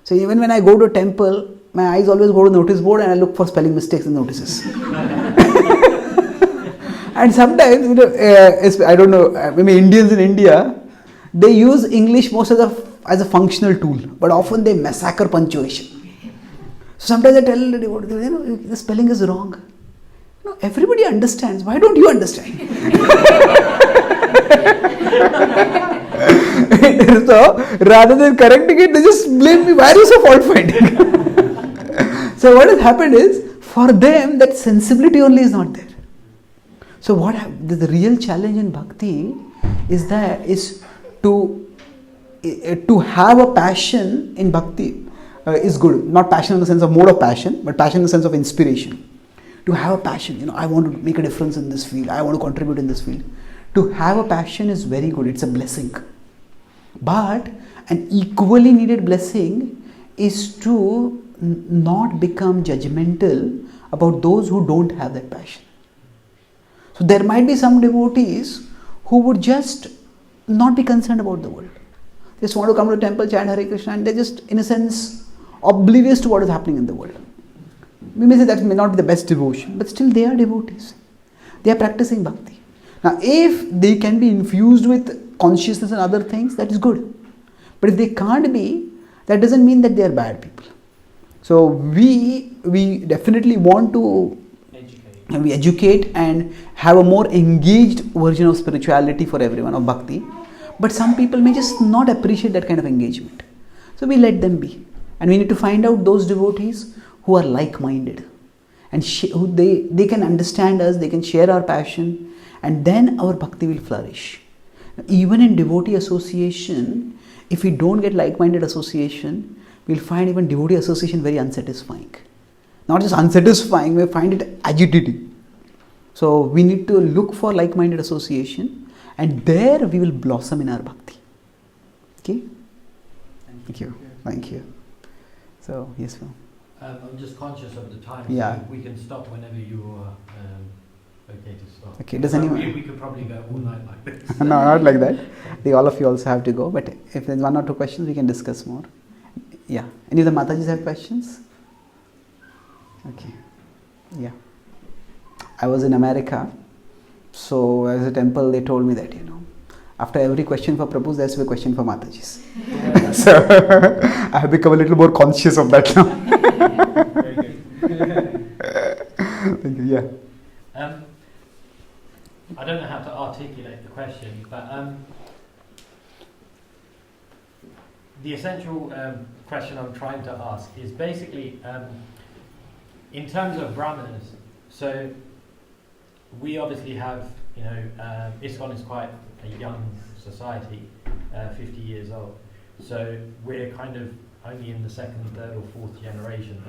So even when I go to a temple, my eyes always go to the notice board and I look for spelling mistakes in notices. And sometimes, I don't know, maybe Indians in India, they use English most as a functional tool, but often they massacre punctuation. So sometimes I tell the devotee, the spelling is wrong. No, everybody understands. Why don't you understand? So rather than correcting it, they just blame me. Why are you so fault finding? So what has happened is, for them, that sensibility only is not there. So the real challenge in bhakti is to have a passion in bhakti is good. Not passion in the sense of mode of passion, but passion in the sense of inspiration. To have a passion, I want to make a difference in this field. I want to contribute in this field. To have a passion is very good. It's a blessing. But an equally needed blessing is to not become judgmental about those who don't have that passion. So there might be some devotees who would just not be concerned about the world. They just want to come to the temple, chant Hare Krishna, and they're just, in a sense, oblivious to what is happening in the world. We may say that may not be the best devotion, but still they are devotees. They are practicing bhakti. Now, if they can be infused with consciousness and other things, that is good. But if they can't be, that doesn't mean that they are bad people. So we definitely want to educate and have a more engaged version of spirituality for everyone, of bhakti. But some people may just not appreciate that kind of engagement. So we let them be. And we need to find out those devotees who are like-minded. And they can understand us, they can share our passion, and then our bhakti will flourish. Even in devotee association, if we don't get like-minded association, we'll find even devotee association very unsatisfying. Not just unsatisfying, we find it agitating. So we need to look for like-minded association, and there we will blossom in our bhakti. Okay? Thank you. So, yes, Phil. I'm just conscious of the time, Yeah. so we can stop whenever you are okay to stop. Okay, does anyone... We could probably go all night like this. No, not like that. All of you also have to go, but if there's one or two questions, we can discuss more. Yeah. Any of the Matajis have questions? Okay. Yeah. I was in America, so as a temple, they told me that, after every question for Prabhus, there's a question for Matajis. So I have become a little more conscious of that now. Very good. Thank you. Yeah. I don't know how to articulate the question, but the essential question I'm trying to ask is basically, in terms of brahmanas, so we obviously have, ISKCON is quite a young society, 50 years old. So we're kind of only in the second, third or fourth generation.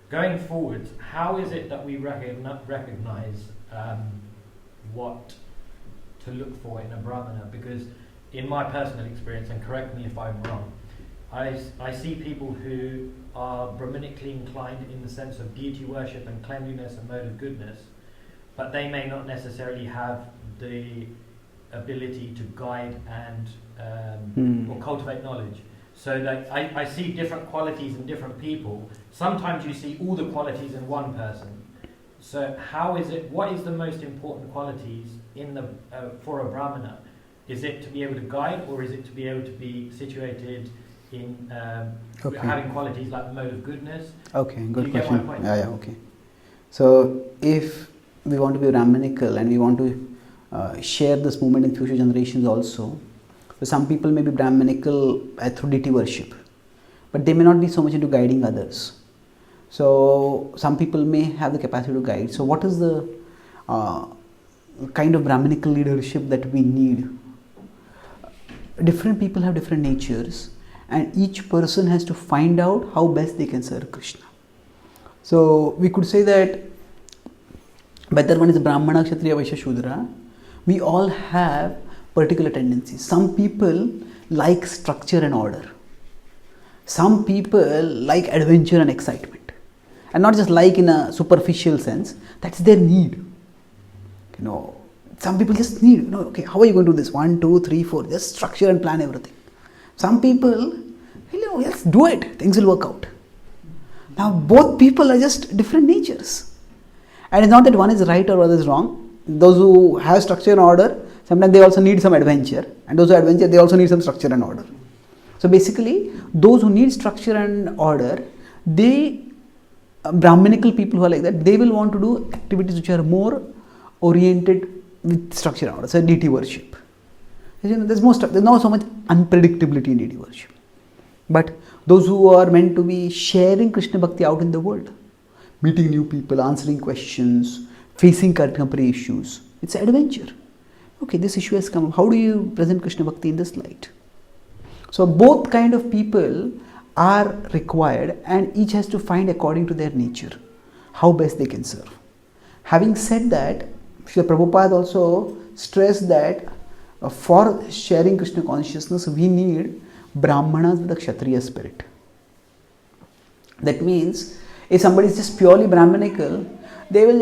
Going forward, how is it that we recognize what to look for in a brahmana? Because in my personal experience, and correct me if I'm wrong, I see people who are brahmanically inclined in the sense of deity worship and cleanliness and mode of goodness, but they may not necessarily have the ability to guide and or cultivate knowledge. So like I see different qualities in different people. Sometimes you see all the qualities in one person. So what is the most important qualities in the for a brahmana? Is it to be able to guide, or is it to be able to be situated in having qualities like the mode of goodness? Okay, good you question. Get my point? Yeah, okay. So if we want to be Brahmanical and we want to share this movement in future generations also, so some people may be Brahmanical through deity worship, but they may not be so much into guiding others. So some people may have the capacity to guide. So what is the kind of Brahmanical leadership that we need? Different people have different natures, and each person has to find out how best they can serve Krishna. So we could say that whether one is Brahmana, Kshatriya, Vaishya, Shudra, we all have particular tendencies. Some people like structure and order. Some people like adventure and excitement. And not just like in a superficial sense, that's their need. Some people just need, okay, how are you going to do this? 1, 2, 3, 4, just structure and plan everything. Some people, let's do it, things will work out. Now, both people are just different natures. And it's not that one is right or other is wrong. Those who have structure and order, sometimes they also need some adventure. And those who adventure, they also need some structure and order. So basically, those who need structure and order, Brahminical people who are like that, they will want to do activities which are more oriented with structure and order. So deity worship. There's not so much unpredictability in deity worship. But those who are meant to be sharing Krishna Bhakti out in the world, meeting new people, answering questions, facing contemporary issues, it's an adventure. Okay, this issue has come up. How do you present Krishna Bhakti in this light? So both kind of people are required, and each has to find according to their nature how best they can serve. Having said that, Srila Prabhupada also stressed that for sharing Krishna consciousness, we need Brahmanas with a Kshatriya spirit. That means, if somebody is just purely Brahminical, they will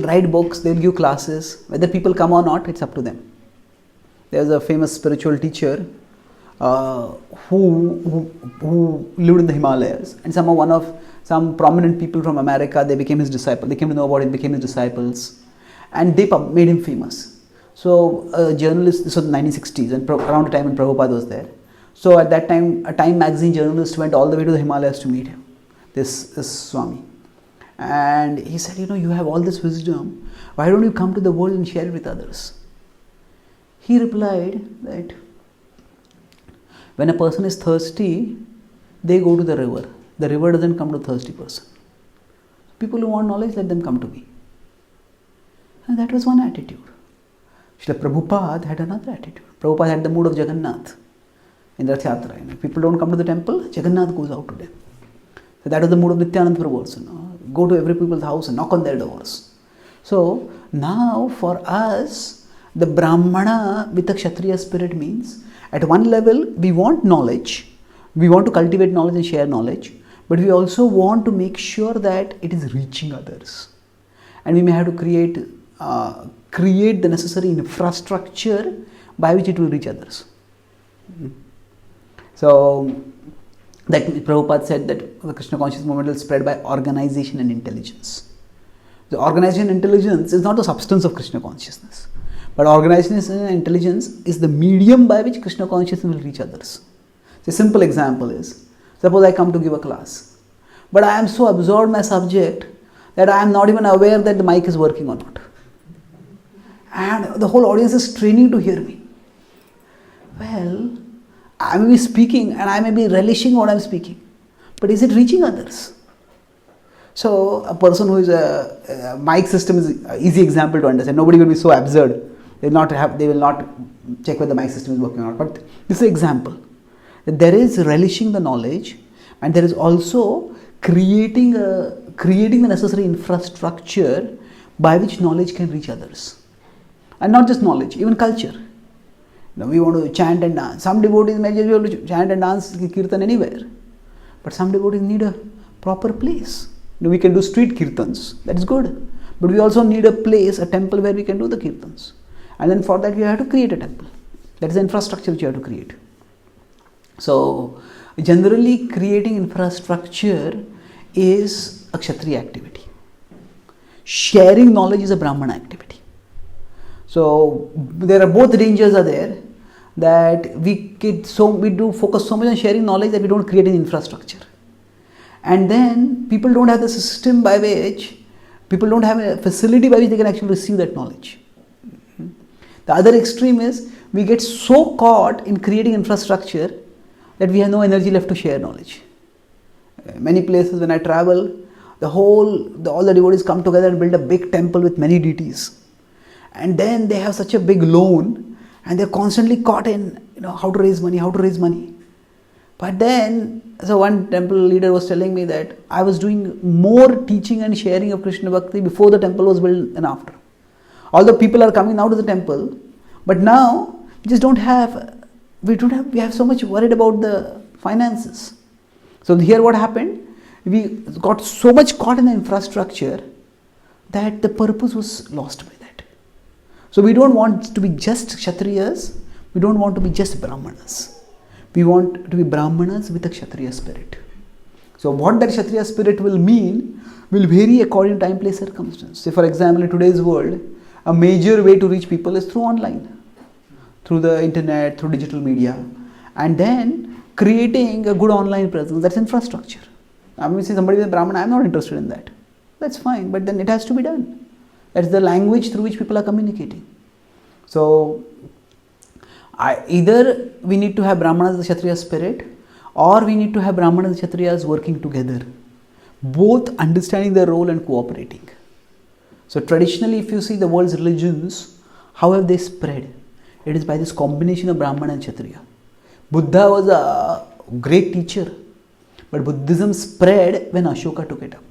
write books, they will give classes. Whether people come or not, it's up to them. There was a famous spiritual teacher who lived in the Himalayas, and some prominent people from America, they became his disciples. They came to know about him, became his disciples, and they made him famous. So a journalist, this was in the 1960s, and around the time when Prabhupada was there. So at that time, a Time magazine journalist went all the way to the Himalayas to meet him, this Swami. And he said, you have all this wisdom, why don't you come to the world and share it with others? He replied that when a person is thirsty, they go to the river. The river doesn't come to a thirsty person. People who want knowledge, let them come to me. And that was one attitude. Srila Prabhupada had another attitude. Prabhupada had the mood of Jagannath in the Rath Yatra. If people don't come to the temple, Jagannath goes out to them. So that was the mood of Nityananda Prabhu also. Go to every people's house and knock on their doors. So now for us, the Brahmana with a Kshatriya spirit means, at one level, we want knowledge. We want to cultivate knowledge and share knowledge. But we also want to make sure that it is reaching others. And we may have to create the necessary infrastructure by which it will reach others. So, that Prabhupada said that the Krishna consciousness movement will spread by organization and intelligence. The organization and intelligence is not the substance of Krishna consciousness. But organization and intelligence is the medium by which Krishna consciousness will reach others. So a simple example is, suppose I come to give a class, but I am so absorbed in my subject that I am not even aware that the mic is working or not. And the whole audience is straining to hear me. Well, I may be speaking and I may be relishing what I am speaking, but is it reaching others? So a person who is a mic system is an easy example to understand. Nobody will be so absurd. They will not check whether the mic system is working or not. But this is an example. That there is relishing the knowledge, and there is also creating the necessary infrastructure by which knowledge can reach others. And not just knowledge, even culture. We want to chant and dance. Some devotees may just be able to chant and dance kirtan anywhere. But some devotees need a proper place. We can do street kirtans. That is good. But we also need a place, a temple where we can do the kirtans. And then for that we have to create a temple. That is the infrastructure which you have to create. So, generally creating infrastructure is a Kshatriya activity. Sharing knowledge is a Brahmana activity. So, there are both dangers are there, that we do focus so much on sharing knowledge that we don't create an infrastructure. And then people don't have the system by which, people don't have a facility by which they can actually receive that knowledge. The other extreme is, we get so caught in creating infrastructure that we have no energy left to share knowledge. Many places when I travel, all the devotees come together and build a big temple with many deities. And then they have such a big loan, and they're constantly caught in, how to raise money. But then, so one temple leader was telling me that I was doing more teaching and sharing of Krishna Bhakti before the temple was built and after. Although people are coming now to the temple, but now we just don't have, we have so much worried about the finances. So here what happened, we got so much caught in the infrastructure that the purpose was lost by that. So we don't want to be just Kshatriyas, we don't want to be just Brahmanas. We want to be Brahmanas with a Kshatriya spirit. So what that Kshatriya spirit will mean will vary according to time, place, circumstance. Say for example, in today's world, a major way to reach people is through online, through the internet, through digital media, and then creating a good online presence. That's infrastructure. I mean, say somebody is a Brahmana, I'm not interested in that. That's fine, but then it has to be done. That's the language through which people are communicating. So either we need to have Brahmanas with the Kshatriya spirit, or we need to have Brahmanas and Kshatriyas working together, both understanding their role and cooperating. So traditionally, if you see the world's religions, how have they spread? It is by this combination of Brahmana and Kshatriya. Buddha was a great teacher, but Buddhism spread when Ashoka took it up.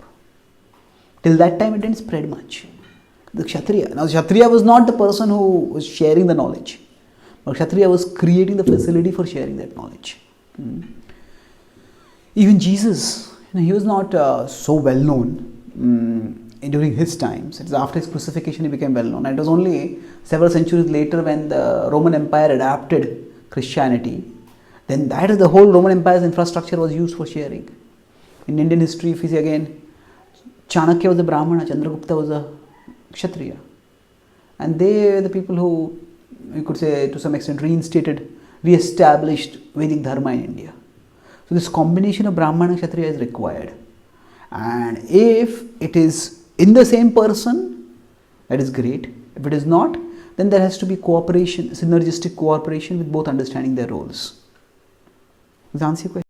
Till that time, it didn't spread much. The Kshatriya. Now, Kshatriya was not the person who was sharing the knowledge, but Kshatriya was creating the facility for sharing that knowledge. Even Jesus, he was not so well known during his times. It's after his crucifixion he became well known. And it was only several centuries later when the Roman Empire adapted Christianity. Then that is the whole Roman Empire's infrastructure was used for sharing. In Indian history, if you see again, Chanakya was a Brahmana, Chandragupta was a Kshatriya. And they were the people who, you could say to some extent, re-established Vedic Dharma in India. So this combination of Brahmana and Kshatriya is required. And if it is in the same person, that is great. If it is not, then there has to be cooperation, synergistic cooperation with both understanding their roles. Does that answer your question?